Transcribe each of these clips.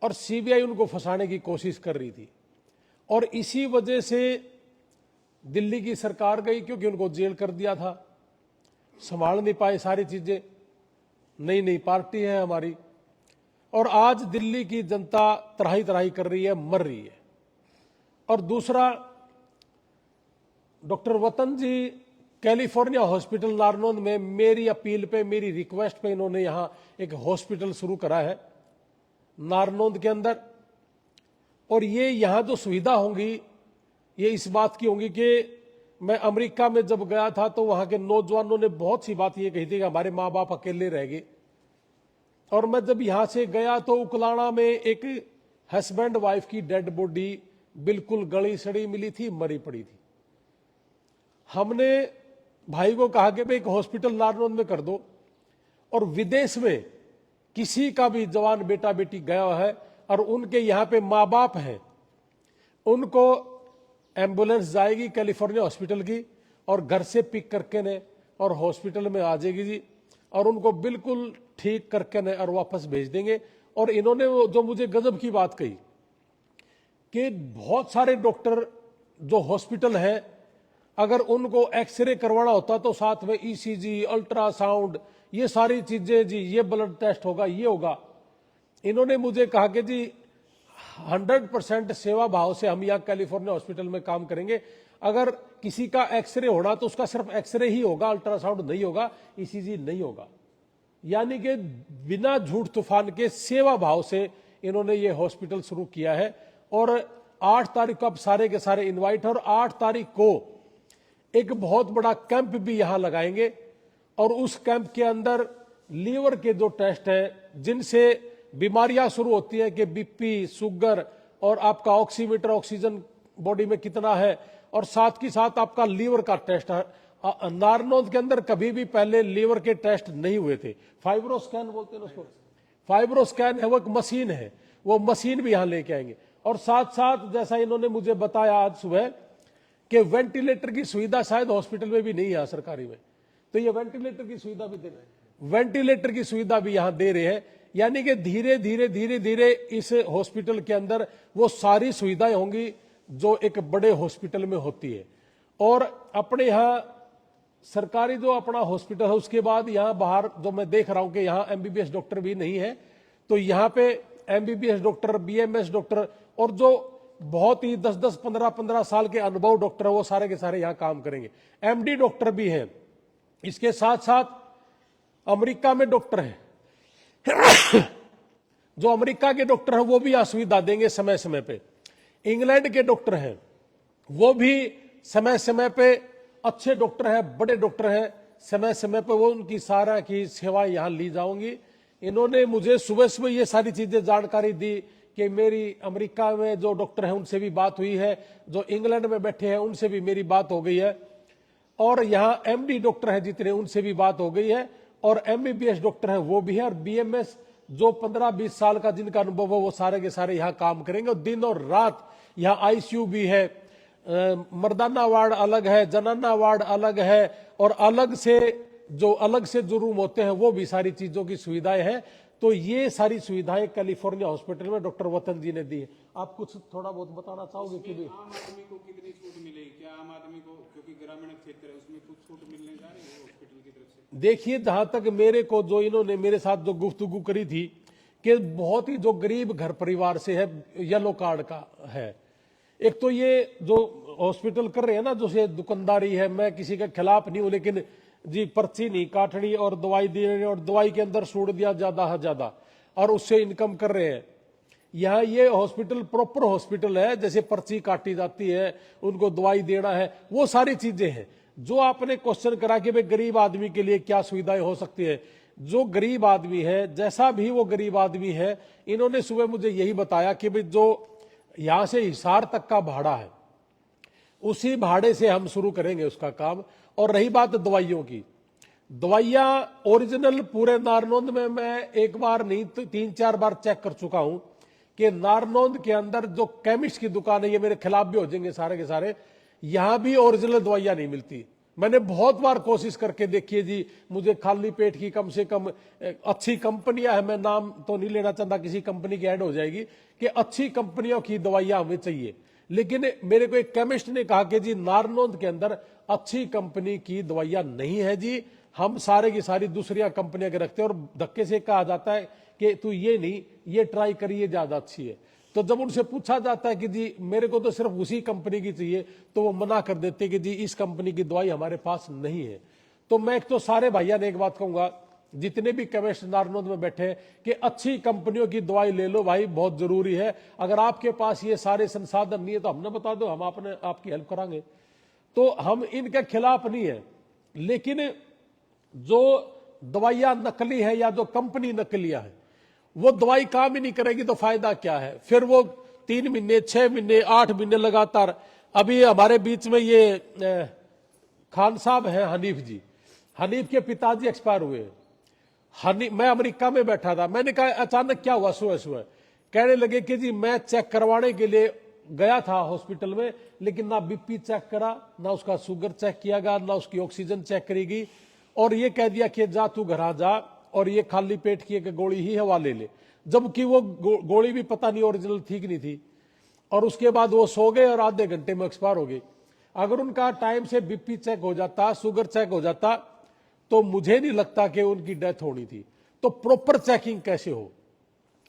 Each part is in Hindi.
और सीबीआई उनको फंसाने की कोशिश कर रही थी। और इसी वजह से दिल्ली की सरकार गई, क्योंकि उनको जेल कर दिया था, संभाल नहीं पाए सारी चीजें। नई नई पार्टी है हमारी, और आज दिल्ली की जनता त्राही त्राही कर रही है, मर रही है। और दूसरा, डॉक्टर वतन जी कैलिफोर्निया हॉस्पिटल नारनौंद में मेरी अपील पे, मेरी रिक्वेस्ट पे इन्होंने यहां एक हॉस्पिटल शुरू करा है नारनौंद के अंदर। और ये यहां जो सुविधा होंगी ये इस बात की होंगी कि मैं अमेरिका में जब गया था तो वहां के नौजवानों ने बहुत सी बात ये कही थी कि हमारे माँ बाप अकेले रह गए। और मैं जब यहां से गया तो उकलाना में एक हस्बैंड वाइफ की डेड बॉडी बिल्कुल गली सड़ी मिली थी, मरी पड़ी थी। हमने भाई को कहा कि भाई एक हॉस्पिटल नारनौंद में कर दो। और विदेश में किसी का भी जवान बेटा बेटी गया है और उनके यहां पे माँ बाप हैं, उनको एम्बुलेंस जाएगी कैलिफोर्निया हॉस्पिटल की और घर से पिक करके ने और हॉस्पिटल में आ जाएगी जी, और उनको बिल्कुल ठीक करके ने और वापस भेज देंगे। और इन्होंने जो मुझे गजब की बात कही कि बहुत सारे डॉक्टर जो हॉस्पिटल है, अगर उनको एक्सरे करवाना होता तो साथ में ईसीजी, अल्ट्रासाउंड, ये सारी चीजें जी, ये ब्लड टेस्ट होगा, ये होगा। इन्होंने मुझे कहा कि जी 100% सेवा भाव से हम यहाँ कैलिफोर्निया हॉस्पिटल में काम करेंगे। अगर किसी का एक्सरे होना तो उसका सिर्फ एक्सरे ही होगा, अल्ट्रासाउंड नहीं होगा, ईसीजी नहीं होगा। यानी कि बिना झूठ तूफान के सेवा भाव से इन्होंने ये हॉस्पिटल शुरू किया है। और 8 तारीख को अब सारे के सारे इन्वाइट है, और 8 तारीख को एक बहुत बड़ा कैंप भी यहां लगाएंगे। और उस कैंप के अंदर लीवर के जो टेस्ट हैं, जिनसे बीमारियां शुरू होती है कि बीपी, शुगर, और आपका ऑक्सीमीटर, ऑक्सीजन बॉडी में कितना है, और साथ की साथ आपका लीवर का टेस्ट है। नारनौंद के अंदर कभी भी पहले लीवर के टेस्ट नहीं हुए थे। फाइब्रोस्कैन बोलते हैं उसको, फाइब्रोस्कैन है, वो एक मशीन है, वो मशीन भी यहां लेके आएंगे। और साथ साथ जैसा इन्होंने मुझे बताया आज सुबह कि वेंटिलेटर की सुविधा शायद हॉस्पिटल में भी नहीं है सरकारी में, तो ये वेंटिलेटर की सुविधा भी दे रहे हैं, वेंटिलेटर की सुविधा भी यहां दे रहे हैं। यानी कि धीरे धीरे धीरे धीरे इस हॉस्पिटल के अंदर वो सारी सुविधाएं होंगी जो एक बड़े हॉस्पिटल में होती है। और अपने यहां सरकारी जो अपना हॉस्पिटल है, उसके बाद यहां बाहर जो मैं देख रहा हूं कि यहां एमबीबीएस डॉक्टर भी नहीं है, तो यहां पे एमबीबीएस डॉक्टर, बीएमएस डॉक्टर, और जो बहुत ही 10-10, 15-15 साल के अनुभव डॉक्टर है, वो सारे के सारे यहां काम करेंगे। एमडी डॉक्टर भी हैं। इसके साथ साथ अमेरिका में डॉक्टर हैं जो अमेरिका के डॉक्टर हैं वो भी यहां सुविधा देंगे समय समय पे। इंग्लैंड के डॉक्टर हैं वो भी समय समय पे अच्छे डॉक्टर हैं, बड़े डॉक्टर हैं, समय समय पे वो उनकी सारा की सेवाएं यहां ली जाऊंगी। इन्होंने मुझे सुबह सुबह ये सारी चीजें जानकारी दी कि मेरी अमेरिका में जो डॉक्टर हैं उनसे भी बात हुई है, जो इंग्लैंड में बैठे हैं उनसे भी मेरी बात हो गई है, और यहाँ एमडी डॉक्टर हैं जितने उनसे भी बात हो गई है, और एमबीबीएस डॉक्टर हैं वो भी है, और बीएमएस जो 15-20 साल का जिनका अनुभव है वो सारे के सारे यहाँ काम करेंगे। और दिन और रात यहाँ आईसीयू भी है, मर्दाना वार्ड अलग है, जनाना वार्ड अलग है, और अलग से जो रूम होते हैं वो भी सारी चीजों की सुविधाएं हैं। तो ये सारी सुविधाएं कैलिफोर्निया हॉस्पिटल में डॉक्टर वतन जी ने दी है। आप कुछ थोड़ा बहुत बताना चाहोगे कि भी आम आदमी को कितनी छूट मिलेगी? क्या आम आदमी को, क्योंकि ग्रामीण क्षेत्र है, उसमें कुछ छूट मिलने जा रही है हॉस्पिटल की तरफ से? देखिए, जहां तक मेरे को जो इन्होंने मेरे साथ जो गुफ्तगू करी थी कि बहुत ही जो गरीब घर परिवार से है, येलो कार्ड का है। एक तो ये जो हॉस्पिटल कर रहे हैं ना, जो से दुकानदारी है, मैं किसी के खिलाफ नहीं हूं, लेकिन जी पर्ची नहीं काटनी और दवाई देनी, और दवाई के अंदर सूट दिया ज्यादा और उससे इनकम कर रहे हैं। यहाँ ये हॉस्पिटल प्रॉपर हॉस्पिटल है, जैसे पर्ची काटी जाती है, उनको दवाई देना है, वो सारी चीजें हैं। जो आपने क्वेश्चन करा कि भाई गरीब आदमी के लिए क्या सुविधाएं हो सकती है, जो गरीब आदमी है, जैसा भी वो गरीब आदमी है, इन्होंने सुबह मुझे यही बताया कि भाई जो यहां से हिसार तक का भाड़ा है, उसी भाड़े से हम शुरू करेंगे उसका काम। और रही बात दवाइयों की, दवाइयां ओरिजिनल पूरे नारनौंद में मैं एक बार नहीं तो 3-4 बार चेक कर चुका हूं कि नारनौंद के अंदर जो केमिस्ट की दुकान है, ये मेरे खिलाफ भी हो जाएंगे सारे के सारे, यहां भी ओरिजिनल दवाइयां नहीं मिलती। मैंने बहुत बार कोशिश करके देखी है जी, मुझे खाली पेट की कम से कम अच्छी कंपनियां है, मैं नाम तो नहीं लेना चाहता, किसी कंपनी की ऐड हो जाएगी, कि अच्छी कंपनियों की दवाइयां हमें चाहिए। लेकिन मेरे को एक केमिस्ट ने कहा कि जी नारनौंद के अंदर अच्छी कंपनी की दवाइयां नहीं है जी, हम सारे की सारी दूसरी कंपनियां के रखते हैं, और धक्के से कहा जाता है कि तू ये नहीं, ये ट्राई करिए, ज्यादा अच्छी है। तो जब उनसे पूछा जाता है कि जी मेरे को तो सिर्फ उसी कंपनी की चाहिए, तो वो मना कर देते कि जी इस कंपनी की दवाई हमारे पास नहीं है। तो मैं एक तो सारे भाइयों ने एक बात कहूंगा, जितने भी केमिस्ट नारनौंद में बैठे हैं, कि अच्छी कंपनियों की दवाई ले लो भाई, बहुत जरूरी है। अगर आपके पास ये सारे संसाधन नहीं है तो हमने बता दो, हम आपकी हेल्प करांगे। तो हम इनके खिलाफ नहीं है, लेकिन जो दवाइयां नकली है या जो कंपनी नकलियां है, वो दवाई काम ही नहीं करेगी तो फायदा क्या है। फिर वो 3 महीने, 6 महीने, 8 महीने लगातार। अभी हमारे बीच में ये खान साहब हैं, हनीफ जी, हनीफ के पिताजी एक्सपायर हुए। मैं अमेरिका में बैठा था, मैंने कहा अचानक क्या हुआ सुबह सुबह। कहने लगे कि जी मैं चेक करवाने के लिए गया था हॉस्पिटल में, लेकिन ना बीपी चेक करा, ना उसका शुगर चेक किया गया, ना उसकी ऑक्सीजन चेक करी गई, और ये कह दिया कि जा तू घर जा और ये खाली पेट की एक गोली ही हवा ले ले, जबकि वो गोली भी पता नहीं ओरिजिनल थी कि नहीं थी। और उसके बाद वो सो गए और आधे घंटे में एक्सपायर हो गए। अगर उनका टाइम से बीपी चेक हो जाता, शुगर चेक हो जाता, तो मुझे नहीं लगता कि उनकी डेथ होनी थी। तो प्रॉपर चेकिंग कैसे हो,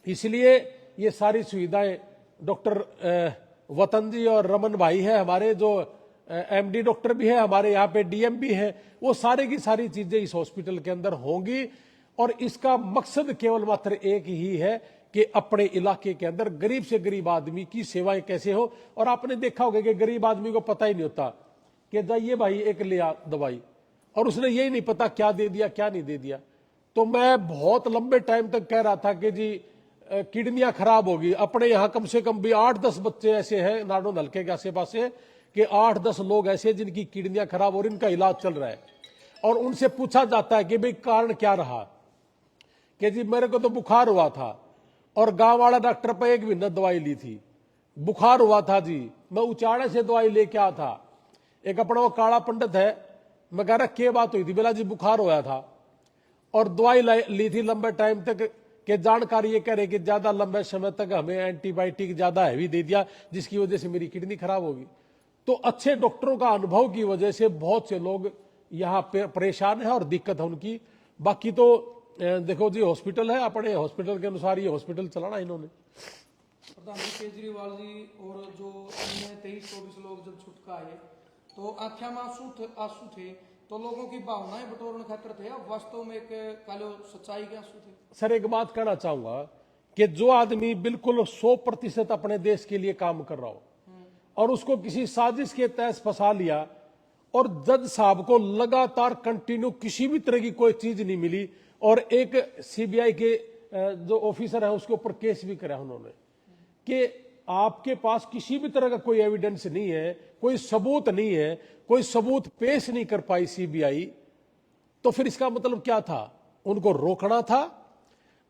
इसलिए ये सारी सुविधाएं डॉक्टर वतन जी और रमन भाई है हमारे, जो एमडी डॉक्टर भी है हमारे यहाँ पे, डीएम भी है, वो सारे की सारी चीजें इस हॉस्पिटल के अंदर होंगी। और इसका मकसद केवल मात्र एक ही है कि अपने इलाके के अंदर गरीब से गरीब आदमी की सेवाएं कैसे हो। और आपने देखा होगा कि गरीब आदमी को पता ही नहीं होता कि जाइए भाई एक लिया दवाई, और उसने यही नहीं पता क्या दे दिया क्या नहीं दे दिया। तो मैं बहुत लंबे टाइम तक कह रहा था कि जी किडनियां खराब होगी। अपने यहाँ कम से कम भी 8-10 बच्चे ऐसे हैं नारनौंद हल्के के आसे पास है कि 8-10 लोग ऐसे जिनकी किडनियां खराब और इनका इलाज चल रहा है। और उनसे पूछा जाता है कि भाई कारण क्या रहा, कि जी मेरे को तो बुखार हुआ था और गांव वाला डॉक्टर पर 1 महीना दवाई ली थी, बुखार हुआ था जी, मैं उचाड़े से दवाई लेके आया था। एक अपना वो काला पंडित है, मैं कह रहा क्या बात हुई थी, बोला जी बुखार होया था और दवाई ली थी लंबे टाइम तक, के जानकारी ये कह रहे कि ज्यादा लंबे समय तक हमें एंटीबायोटिक ज्यादा हैवी दे दिया, जिसकी वजह से मेरी किडनी खराब होगी। तो अच्छे डॉक्टरों का अनुभव की वजह से बहुत से लोग यहाँ पे परेशान है और दिक्कत है उनकी। बाकी तो देखो जी हॉस्पिटल है, अपने हॉस्पिटल के अनुसार ये हॉस्पिटल चलाना इन्होंने। प्रधानमंत्री केजरीवाल जी और जो 23-24 लोग जब छुटका आए तो आख्या में आंसू थे, तो लोगों की भावनाएं बटोरने खातिर थे, अब वास्तव में एक कालो सच्चाई के आंसू थे। सर एक बात कहना चाहूंगा कि जो आदमी बिल्कुल 100% अपने देश के लिए काम कर रहा हो और उसको किसी साजिश के तहत फंसा लिया, और जज साहब को लगातार कंटिन्यू किसी भी तरह की कोई चीज नहीं मिली, और एक सीबीआई के जो ऑफिसर है उसके ऊपर केस भी करा उन्होंने कि आपके पास किसी भी तरह का कोई एविडेंस नहीं है, कोई सबूत नहीं है, कोई सबूत पेश नहीं कर पाई सीबीआई, तो फिर इसका मतलब क्या था? उनको रोकना था।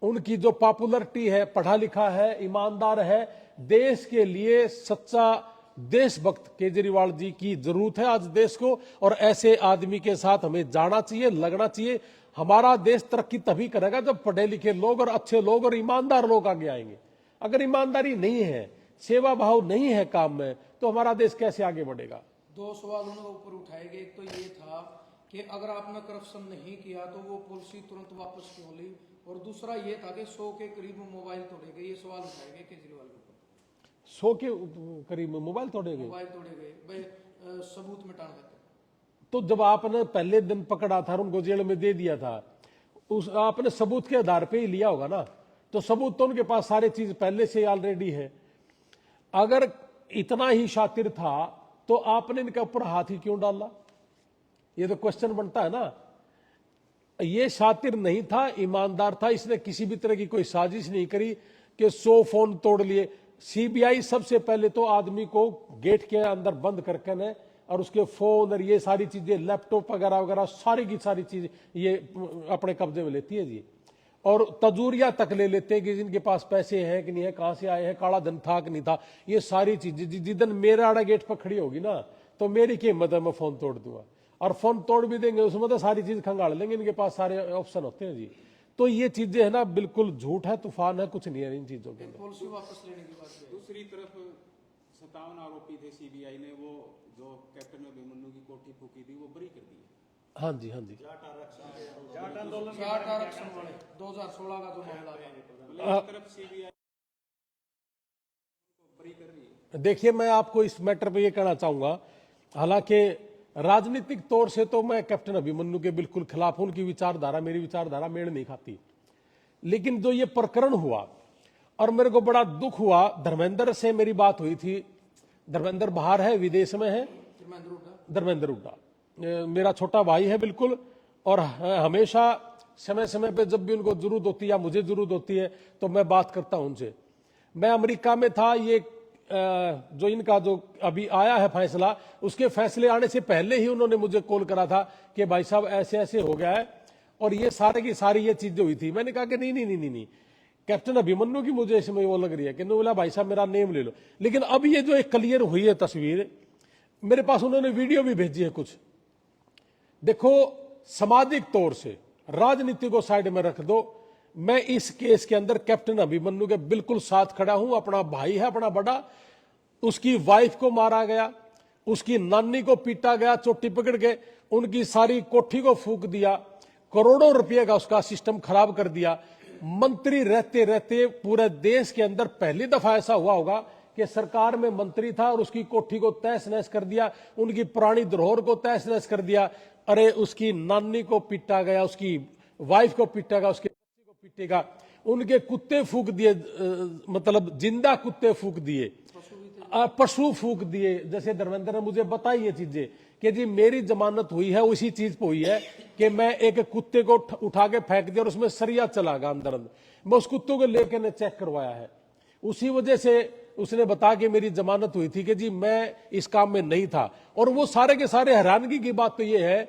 उनकी जो पॉपुलरिटी है, पढ़ा लिखा है, ईमानदार है, देश के लिए सच्चा देशभक्त केजरीवाल जी की जरूरत है आज देश को, और ऐसे आदमी के साथ हमें जाना चाहिए, लगना चाहिए। हमारा देश तरक्की तभी करेगा जब पढ़े लिखे लोग और अच्छे लोग और ईमानदार लोग आगे आएंगे। अगर ईमानदारी नहीं है, सेवा भाव नहीं है काम में, तो हमारा देश कैसे आगे बढ़ेगा? 2 सवाल उन्होंने ऊपर उठाए गए। एक तो ये था कि अगर आपने करप्शन नहीं किया तो वो पॉलिसी तुरंत वापस क्यों ली, और दूसरा ये था कि 100 के करीब मोबाइल तोड़े गए। ये सवाल उठाए गए केजरीवाल के ऊपर। 100 के करीब मोबाइल तोड़े गए, मोबाइल तोड़े गए, सबूत मिटाने खातिर। तो जब आपने पहले दिन पकड़ा था, उनको जेल में दे दिया था, उस आपने सबूत के आधार पे ही लिया होगा ना, तो सबूत तो उनके पास सारी चीज पहले से ऑलरेडी है। अगर इतना ही शातिर था तो आपने इनके ऊपर हाथ ही क्यों डाला? ये तो क्वेश्चन बनता है ना। ये शातिर नहीं था, ईमानदार था, इसने किसी भी तरह की कोई साजिश नहीं करी कि 100 फोन तोड़ लिए। सीबीआई सबसे पहले तो आदमी को गेट के अंदर बंद करके न, और उसके फोन और ये सारी चीजें, लैपटॉप वगैरह वगैरह सारी की सारी चीज ये अपने कब्जे में लेती है जी, और तजूरिया तक ले लेते हैं कि जिनके पास पैसे हैं कि नहीं है, कहां से आए हैं, काला धन था कि नहीं था, ये सारी चीजें। जिस दिन मेरा आड़ा गेट पर खड़ी होगी ना, तो मेरी क्या हिम्मत है, मैं फोन तोड़ दूंगा। और फोन तोड़ भी देंगे, उसमें तो सारी चीज खंगाल लेंगे, इनके पास सारे ऑप्शन होते हैं जी। तो ये चीजें है ना, बिल्कुल झूठ है, तूफान है, कुछ नहीं है इन चीजों के अंदर। पॉलिसी वापस लेने की बात है। दूसरी तरफ 57 आरोपी थे, सीबीआई ने वो जो कैप्टन अभिमन्यु की कोठी फूकी थी वो बरी कर दी है। हाँ जी, हाँ जी। जाट आरक्षण वाले 2016 का जो मामला था, मतलब एक तरफ सीबीआई बरी कर रही है। देखिए, मैं आपको इस मैटर पे ये कहना चाहूंगा, हालांकि राजनीतिक तौर से तो मैं कैप्टन अभिमन्यु के बिल्कुल खिलाफ हूं, उनकी विचारधारा मेरी विचारधारा मेल नहीं खाती, लेकिन जो ये प्रकरण हुआ और मेरे को बड़ा दुख हुआ, धर्मेंद्र से मेरी बात हुई थी, धर्मेंद्र बाहर है, विदेश में है, धर्मेंद्र हुड्डा मेरा छोटा भाई है बिल्कुल, और हमेशा समय समय पे जब भी उनको जरूरत होती है या मुझे जरूरत होती है तो मैं बात करता हूं उनसे। मैं अमेरिका में था, ये जो इनका जो अभी आया है फैसला, उसके फैसले आने से पहले ही उन्होंने मुझे कॉल करा था कि भाई साहब ऐसे ऐसे हो गया है, और ये सारे की सारी ये चीजें हुई थी। मैंने कहा कि नहीं नहीं नहीं नहीं, नहीं। कैप्टन अभिमन्यु की मुझे इसमें वो लग रही है कि बोला भाई साहब मेरा नेम ले लो। लेकिन अब ये जो एक क्लियर हुई है तस्वीर, मेरे पास उन्होंने वीडियो भी भेजी है कुछ। देखो, सामाजिक तौर से राजनीति को साइड में रख दो, मैं इस केस के अंदर कैप्टन अभिमन्यु के बिल्कुल साथ खड़ा हूं। अपना भाई है, अपना बड़ा, उसकी वाइफ को मारा गया, उसकी नानी को पीटा गया चोटी पकड़ के, उनकी सारी कोठी को फूंक दिया, करोड़ों रुपए का उसका सिस्टम खराब कर दिया। मंत्री रहते रहते पूरे देश के अंदर पहली दफा ऐसा हुआ होगा कि सरकार में मंत्री था और उसकी कोठी को तहस नहस कर दिया, उनकी पुरानी धरोहर को तहस नहस कर दिया। अरे उसकी नानी को पीटा गया, उसकी वाइफ को पीटा गया, उसके बच्चे को पीटेगा, उनके कुत्ते फूंक दिए, मतलब जिंदा कुत्ते फूंक दिए, पशु फूंक दिए। जैसे धर्मेंद्र ने मुझे बताई ये चीजें कि जी मेरी जमानत हुई है उसी चीज पे हुई है कि मैं एक कुत्ते को उठा के फेंक दिया और उसमें सरिया चला गया अंदर। मैं उस कुत्ते को लेकर ने चेक करवाया है, उसी वजह से उसने बताया कि मेरी जमानत हुई थी कि जी मैं इस काम में नहीं था। और वो सारे के सारे हैरानगी की बात तो ये है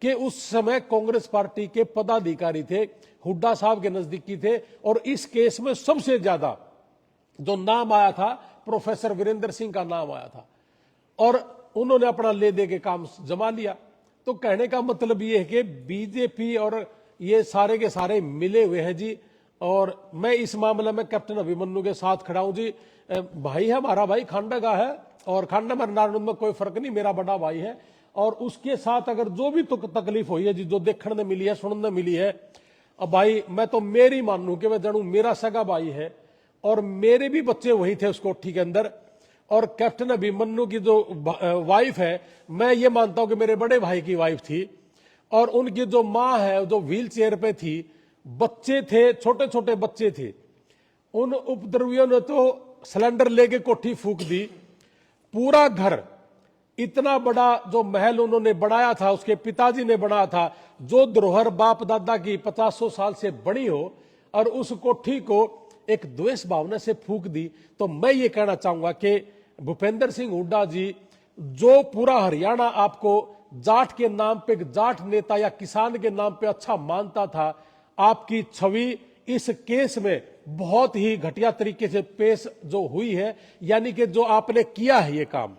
कि उस समय कांग्रेस पार्टी के पदाधिकारी थे, हुड्डा साहब के नजदीकी थे, और इस केस में सबसे ज्यादा जो नाम आया था प्रोफेसर वीरेंद्र सिंह का नाम आया था, और उन्होंने अपना ले दे के काम जमा लिया। तो कहने का मतलब ये है कि बीजेपी और ये सारे के सारे मिले हुए हैं जी। और मैं इस मामले में कैप्टन अभिमन्यु के साथ खड़ा हूं जी। भाई है हमारा, भाई खांडा का है, और खांडा में नारायण में कोई फर्क नहीं, मेरा बड़ा भाई है। और उसके साथ अगर जो भी तकलीफ हुई है जी, जो देखने मिली है, सुनने मिली है, अब भाई मैं तो मेरी मानू कि मैं जानू मेरा सगा भाई है, और मेरे भी बच्चे वही थे उस कोठी के अंदर। और कैप्टन अभिमन्यु की जो वाइफ है, मैं ये मानता हूं कि मेरे बड़े भाई की वाइफ थी, और उनकी जो माँ है जो व्हील चेयर पे थी, बच्चे थे, छोटे छोटे बच्चे थे। उन उपद्रवियों ने तो सिलेंडर लेके कोठी फूंक दी, पूरा घर, इतना बड़ा जो महल उन्होंने बनाया था, उसके पिताजी ने बनाया था, जो धरोहर बाप दादा की 50 साल से बनी हो, और उस कोठी को एक द्वेष भावना से फूंक दी। तो मैं ये कहना चाहूंगा कि भूपेंद्र सिंह हुड्डा जी, जो पूरा हरियाणा आपको जाट के नाम पे, जाट नेता या किसान के नाम पे अच्छा मानता था, आपकी छवि इस केस में बहुत ही घटिया तरीके से पेश जो हुई है, यानी कि जो आपने किया है ये काम,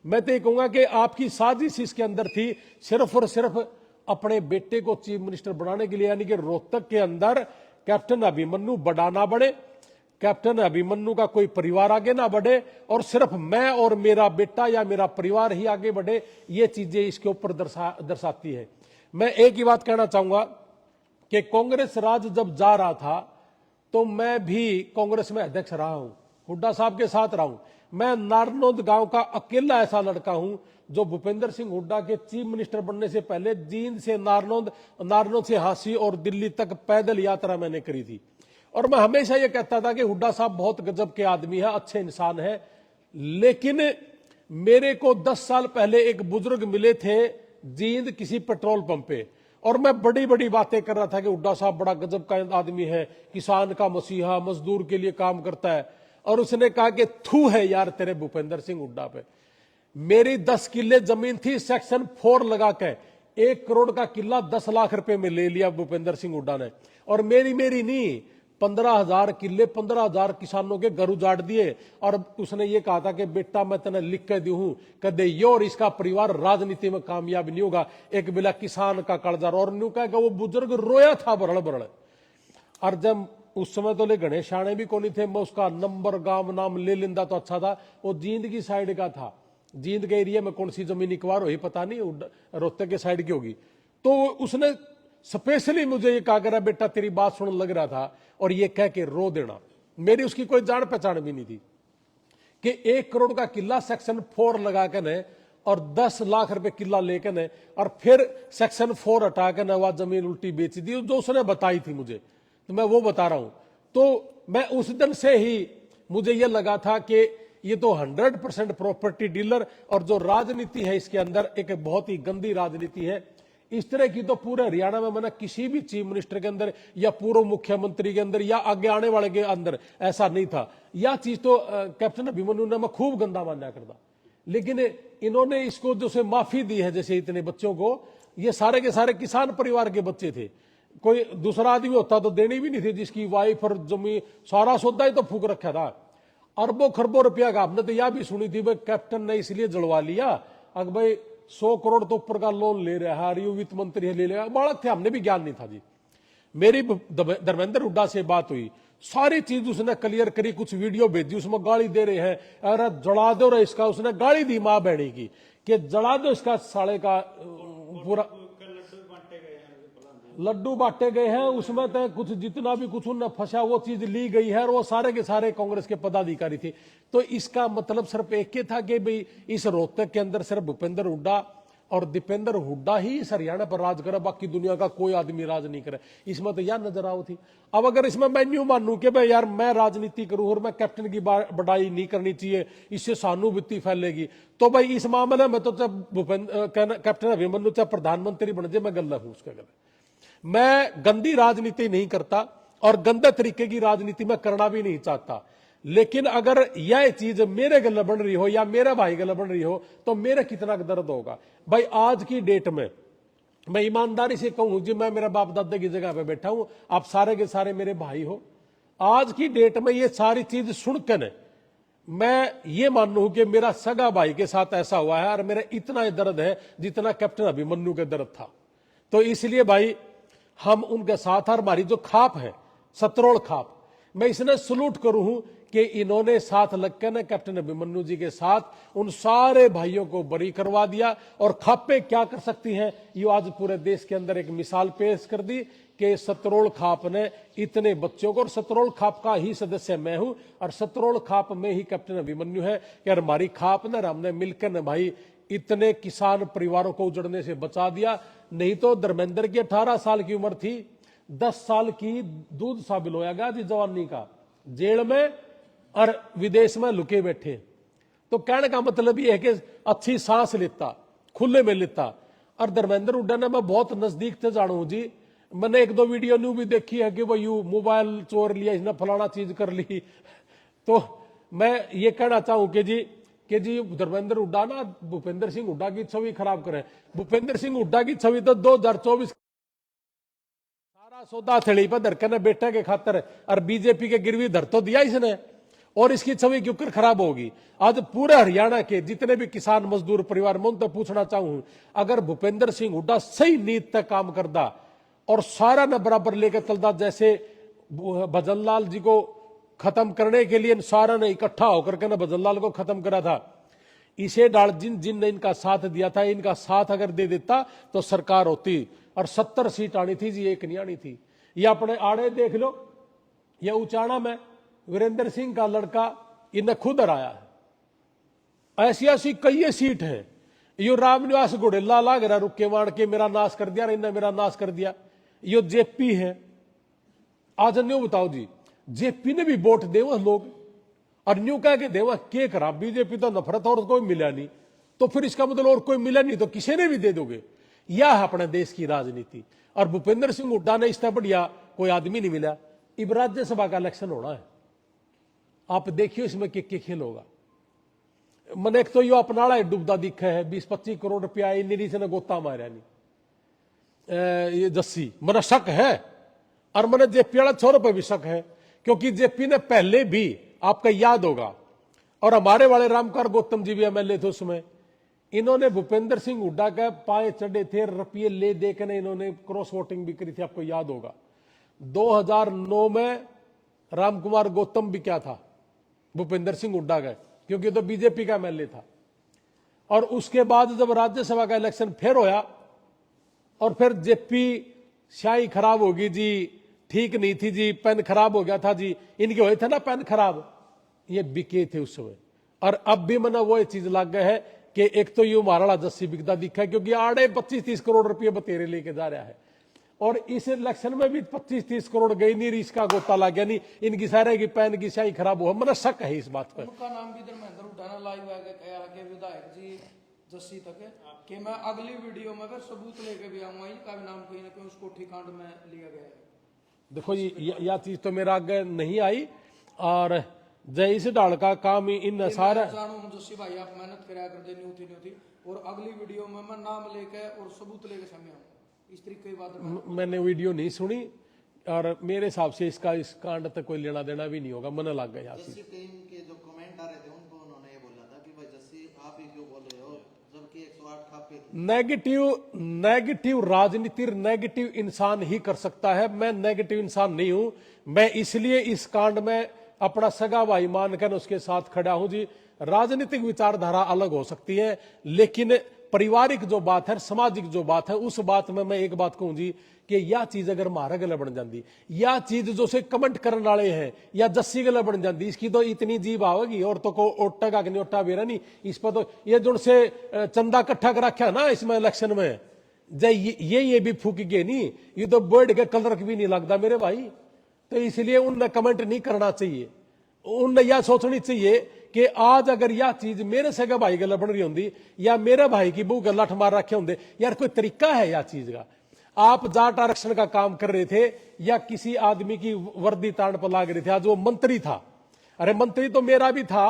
मैं तो ये कहूंगा कि आपकी साजिश इसके अंदर थी, सिर्फ और सिर्फ अपने बेटे को चीफ मिनिस्टर बनाने के लिए। यानी कि रोहतक के अंदर कैप्टन अभिमन्यु बड़ा ना बढ़े, कैप्टन अभिमन्यु का कोई परिवार आगे ना बढ़े, और सिर्फ मैं और मेरा बेटा या मेरा परिवार ही आगे बढ़े, ये चीजें इसके ऊपर दर्शाती है। मैं एक ही बात कहना चाहूंगा कि कांग्रेस राज जब जा रहा था तो मैं भी कांग्रेस में अध्यक्ष रहा हूं, हुड्डा साहब के साथ रहा हूं। मैं नारनौंद गांव का अकेला ऐसा लड़का हूं जो भूपेंद्र सिंह हुड्डा के चीफ मिनिस्टर बनने से पहले जींद से नारनौंद, नारनौंद से हांसी और दिल्ली तक पैदल यात्रा मैंने करी थी। और मैं हमेशा यह कहता था कि हुड्डा साहब बहुत गजब के आदमी है, अच्छे इंसान है। लेकिन मेरे को 10 साल पहले एक बुजुर्ग मिले थे जींद किसी पेट्रोल पंप पे, और मैं बड़ी बड़ी बातें कर रहा था कि हुड्डा साहब बड़ा गजब का आदमी है, किसान का मसीहा, मजदूर के लिए काम करता है। और उसने कहा कि थू है यार तेरे भूपेंद्र सिंह हुड्डा पे। मेरी 10 किल्ले जमीन थी, सेक्शन 4 लगा के 1 करोड़ का किला 10 लाख रुपए में ले लिया भूपेंद्र सिंह हुड्डा ने। और मेरी नहीं, 15,000 किले 15,000 किसानों के घर उजाड़ दिए। और उसने ये कहा था कि बेटा मैं तेने लिख के दी हूं कदे ये और इसका परिवार राजनीति में कामयाब नहीं होगा। एक बिला किसान का कर्जदार और न्यू कहा वो बुजुर्ग रोया था बरड़ बरड़। और जब उस समय तो ले गणेश शाणे भी कोनी थे, मैं उसका नंबर गांव नाम ले लेंदा तो अच्छा था। वो जींद की साइड का था, जींद के एरिया में कौन सी जमीन इकवार हुई पता नहीं, रोहतक के साइड की होगी। तो उसने स्पेशली मुझे ये कहा करा बेटा तेरी बात सुन लग रहा था, और ये कह के रो देना। मेरी उसकी कोई जान पहचान भी नहीं थी कि 1 करोड़ का किला सेक्शन 4 लगा के ने और 10 लाख रुपए किला लेके ने और फिर सेक्शन 4 हटा के ने वह जमीन उल्टी बेच दी जो उसने बताई थी मुझे। तो मैं वो बता रहा हूं। तो मैं उस दिन से ही मुझे यह लगा था कि ये तो 100% प्रॉपर्टी डीलर और जो राजनीति है इसके अंदर एक बहुत ही गंदी राजनीति है। इस तरह की तो पूरे हरियाणा में मैंने किसी भी चीफ मिनिस्टर के अंदर या पूर्व मुख्यमंत्री के अंदर या आगे आने वाले के अंदर ऐसा नहीं था। यह चीज तो कैप्टन अभिमन्यु ने मैं खूब गंदा माना करता, लेकिन इन्होंने इसको जो से माफी दी है जैसे इतने बच्चों को, ये सारे के सारे किसान परिवार के बच्चे थे। कोई दूसरा आदमी होता तो देनी भी नहीं थी, जिसकी वाइफ और जमीन सारा सौदा ही तो फूक रखा था। अरबों खरबों रुपया का आपने तो यह भी सुनी थी भाई कैप्टन ने इसलिए जलवा लिया, अगर भाई 100 करोड़ तो ऊपर का लोन ले रहा है, वित्त मंत्री है ले लेगा, बालक थे, हमने भी ज्ञान नहीं था जी। मेरी धर्मेंद्र हुड्डा से बात हुई, सारी चीज उसने क्लियर करी, कुछ वीडियो भेजी, उसमें गाली दे रहे हैं, अरे जला दो रे इसका, उसने गाली दी माँ बहनी की कि जला दो इसका साले का पूरा लड्डू बांटे गए हैं, उसमें तो कुछ जितना भी कुछ उन्हें फंसा वो चीज ली गई है और वो सारे के सारे कांग्रेस के पदाधिकारी थे। तो इसका मतलब सिर्फ एक ही था कि भाई इस रोहतक के अंदर सिर्फ भूपेंद्र हुड्डा और दीपेंद्र हुड्डा ही इस हरियाणा पर राज करे, बाकी दुनिया का कोई आदमी राज नहीं करे। इसमें तो यह नजर आओ थी। अब अगर इसमें मैं न्यू मानूं कि भाई यार मैं राजनीति करूं और मैं कैप्टन की बढ़ाई नहीं करनी चाहिए, इससे सहानुभूति फैलेगी, तो भाई इस मामले में तो कैप्टन अभिमन्यु चाहे प्रधानमंत्री बन जाए मैं गल्ला हूं उसके गले। मैं गंदी राजनीति नहीं करता और गंदे तरीके की राजनीति में करना भी नहीं चाहता, लेकिन अगर यह चीज मेरे गले बन रही हो या मेरे भाई गले बन रही हो तो मेरे कितना दर्द होगा। भाई आज की डेट में मैं ईमानदारी से कहूं जी, मैं मेरे बाप दादा की जगह पे बैठा हूं, आप सारे के सारे मेरे भाई हो। आज की डेट में ये सारी चीज सुनकर मैं ये मानू कि मेरा सगा भाई के साथ ऐसा हुआ है और मेरा इतना दर्द है जितना कैप्टन अभिमन्यु का दर्द था। तो इसलिए भाई हम उनके साथ, और हमारी जो खाप है सतरोल खाप, मैं इसने सलूट करूं कि इन्होंने साथ लगकर न कैप्टन अभिमन्यु जी के साथ उन सारे भाइयों को बरी करवा दिया। और खापे क्या कर सकती हैं ये आज पूरे देश के अंदर एक मिसाल पेश कर दी कि सतरोल खाप ने इतने बच्चों को, और सतरोल खाप का ही सदस्य मैं हूं और सतरोल खाप में ही कैप्टन अभिमन्यु है कि हमारी खाप ने हमने मिलकर न भाई इतने किसान परिवारों को उजड़ने से बचा दिया। नहीं तो धर्मेंद्र की 18 साल की उम्र थी, 10 साल की दूध सा बिलोया गया जी जवानी का, जेल में और विदेश में लुके बैठे। तो कहने का मतलब यह है कि अच्छी सांस लेता, खुले में लेता। और धर्मेंद्र हुड्डा ने मैं बहुत नजदीक से जानू जी, मैंने 1-2 वीडियो न्यू भी देखी है कि भाई मोबाइल चोर लिया, इसने फलाना चीज कर ली। तो मैं ये कहना चाहूं कि जी धर्मेंद्र हुड्डा ना भूपेंद्र सिंह हुड्डा की छवि खराब करे। भूपेंद्र सिंह हुड्डा की छवि तो 2024 सारा सौदा थैली पर धरकर ने बेटे के खातर और बीजेपी के गिरवी धर तो दिया इसने, और इसकी छवि क्यों कर खराब होगी। आज पूरे हरियाणा के जितने भी किसान मजदूर परिवार में तो पूछना चाहूं, अगर भूपेंद्र सिंह हुड्डा सही नीति तक काम करता और सारा न बराबर लेकर चलता, जैसे भजनलाल जी को खत्म करने के लिए सारा ने इकट्ठा होकर के ना भजनलाल को खत्म करा था, इसे डाल जिन ने इनका साथ दिया था, इनका साथ अगर दे देता तो सरकार होती। और 70 सीट आनी थी जी, एक नहीं आनी थी। ये अपने आड़े देख लो, ये उचाना में वीरेंद्र सिंह का लड़का इन्हें खुद हराया है। ऐसी ऐसी कई सीट है। यो रामनिवास घोड़ेला लाग रहा रुके मार के मेरा नाश कर दिया, इन्हें मेरा नाश कर दिया। यो जेपी है। आज न्यू बताओ जी, जेपी ने भी वोट दे वो लोग और न्यू कह के देवा के करा, बीजेपी तो नफरत और कोई मिला नहीं, तो फिर इसका मतलब और कोई मिला नहीं तो किसी ने भी दे दोगे। यह है अपने देश की राजनीति। और भूपेंद्र सिंह हुड्डा ने इससे बढ़िया कोई आदमी नहीं मिला। अब राज्यसभा का इलेक्शन होना है, आप देखिए इसमें के खेल होगा। मैंने एक तो यो अपनाड़ा डूबता दिखा है, 20-25 करोड़ रुपया निरी से गोता मारा नहीं ये जस्सी, मेरा शक है और मैंने जेपी वाला छोरों पर भी शक है, क्योंकि जेपी ने पहले भी, आपका याद होगा, और हमारे वाले रामकुमार गौतम जी भी एमएलए थे उसमें, इन्होंने भूपेंद्र सिंह हुड्डा के पाए चढ़े थे, रुपये ले देकर इन्होंने क्रॉस वोटिंग भी करी थी, आपको याद होगा। 2009 में रामकुमार गौतम भी क्या था, भूपेंद्र सिंह हुड्डा का, क्योंकि तो बीजेपी का एमएलए था। और उसके बाद जब राज्यसभा का इलेक्शन फिर होया और फिर जेपी स्याही खराब होगी जी, ठीक नहीं थी जी, पेन खराब हो गया था जी, इनके हुए थे ना पेन खराब, ये बिके थे उस समय। और अब भी मना वो चीज लग गया है कि एक तो ये महाराणा जस्सी बिकता दिखा है, क्योंकि आड़े 25-30 करोड़ रुपये बतेरे लेके जा रहा है, और इस इलेक्शन में भी 25-30 करोड़ गई नहीं, इसका गोता लग गया नहीं, इनकी सारे की पैन की स्याही खराब हुआ, मना शक है इस बात पर। उनका नाम भी धर्मेंद्र हुड्डा ने लाइव आके कहा कि विधायक जी जस्सी तक है कि मैं अगली वीडियो में फिर सबूत लेके भी आऊंगा, इनका भी नाम कहीं ना कहीं उस कोठी कांड में लिया गया है। देखो यह चीज तो मेरा आगे नहीं आई, और जय इस डाल का काम इन सारा जानू जस्सी भाई आप मेहनत कराया कर देनी होती, और अगली वीडियो में मैं नाम लेके और सबूत लेके सामने आऊंगा, इस तरीके की बात मैंने वीडियो नहीं सुनी, और मेरे हिसाब से इसका इस कांड तक कोई लेना देना भी नहीं होगा, मन लग गया। जस्सी टीम के जो कमेंट आ रहे थे उनको उन्होंने ये बोला था कि भाई जस्सी आप ही क्यों बोल रहे हो, जबकि 108 खापे नेगेटिव राजनीति नेगेटिव इंसान ही कर सकता है। मैं नेगेटिव इंसान नहीं हूं, मैं इसलिए इस कांड में अपना सगा भाई मानकर उसके साथ खड़ा हूं जी। राजनीतिक विचारधारा अलग हो सकती है, लेकिन पारिवारिक जो बात है, सामाजिक जो बात है, उस बात में मैं एक बात कहूं जी कि यह चीज अगर मारा गला बन जाती, यह चीज जो से कमेंट करने वाले हैं या जस्सी गला बन जाती, इसकी तो इतनी जीभ आवेगी, और तो को ओटा का ओटा बेरा नहीं इस पर, तो ये जो से चंदा इकट्ठा कर रखा ना इसमें इलेक्शन में, जय ये भी फूक गए नहीं, ये तो बर्ड के कलर भी नहीं लगता मेरे भाई। तो इसलिए उनने कमेंट नहीं करना चाहिए, उनने यह सोचनी चाहिए कि आज अगर यह चीज मेरे सगे भाई गला बन रही होंगी या मेरे भाई की बहू गला लठ मार रखे होंगे, यार कोई तरीका है यह चीज का। आप जाट आरक्षण का काम कर रहे थे या किसी आदमी की वर्दी ताड़ पर लाग रहे थे, आज वो मंत्री था, अरे मंत्री तो मेरा भी था,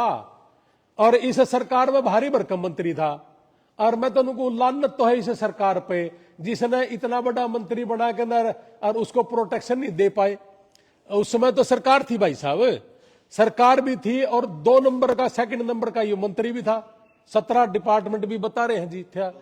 और इस सरकार में भारी भरकम मंत्री था, और मैं तो उनको लानत तो है इस सरकार पे जिसने इतना बड़ा मंत्री बना के और उसको प्रोटेक्शन नहीं दे पाए। उस समय तो सरकार थी भाई साहब, सरकार भी थी, और 2 नंबर का 2nd नंबर का ये मंत्री भी था, 17 डिपार्टमेंट भी बता रहे हैं जी था,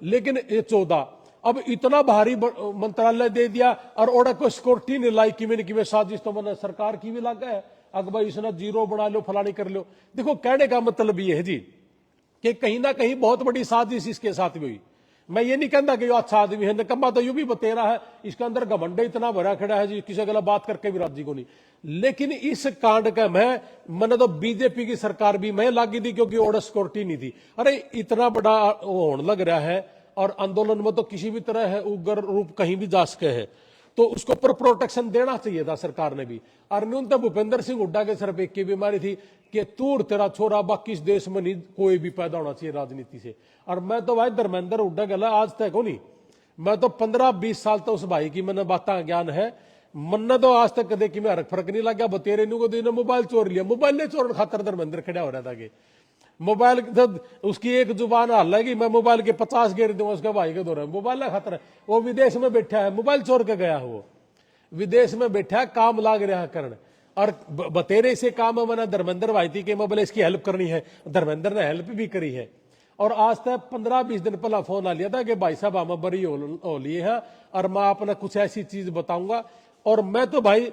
लेकिन ये 14 अब इतना भारी मंत्रालय दे दिया, और ओड़ा को सिक्योरिटी नहीं लाई कि साजिश तो मैंने सरकार की भी लगा है, अगर भाई इसने जीरो बना लो फलानी कर लो। देखो कहने का मतलब ये है जी कि कहीं ना कहीं बहुत बड़ी साजिश इसके साथ भी हुई। मैं ये नहीं कहता कि अच्छा आदमी है, निकम्मा तो यू भी बतेरा है, इसके अंदर घमंड इतना भरा खड़ा है जी, किसी गला बात करके भी राजी को नहीं। लेकिन इस कांड का मैंने तो बीजेपी की सरकार भी मैं लागी थी, क्योंकि ओडर सिक्योरिटी नहीं थी। अरे इतना बड़ा होने लग रहा है, और आंदोलन में तो किसी भी तरह है उग्र रूप कहीं भी जा सके है, तो उसको ऊपर प्रोटेक्शन देना चाहिए था सरकार ने भी। और न्यूनतम भूपेंद्र सिंह हुड्डा के सर पे एक की बीमारी थी कि तूर तेरा छोरा बाकी इस देश में नहीं कोई भी पैदा होना चाहिए राजनीति से। और मैं तो भाई धर्मेंद्र हुड्डा गला आज तक हो नहीं, मैं तो 15-20 साल तो उस भाई की मैंने बातें ज्ञान है, मन्ना तो आज तक कदे कि मैं हरक फर्क नहीं लग गया। बतेरे को दिन मोबाइल चोर लिया, मोबाइल ने चोर खातर धर्मेंद्र खड़ा हो रहा था कि मोबाइल उसकी एक जुबान हाल है कि मैं मोबाइल के 50 गेर दूंगा उसके भाई के दौरान, मोबाइल का खतरा। वो विदेश में बैठा है, मोबाइल चोर के गया है, वो विदेश में बैठा है, काम लाग रहा है करण। और बतेरे से काम है मैंने धर्मेंद्र भाई थी कि मैं बोले इसकी हेल्प करनी है, धर्मेंद्र ने हेल्प भी करी है। और आज तक 15-20 दिन पहला फोन आ लिया था कि भाई साहब हम बरी हो लिए हैं और मैं अपना कुछ ऐसी चीज बताऊंगा। और मैं तो भाई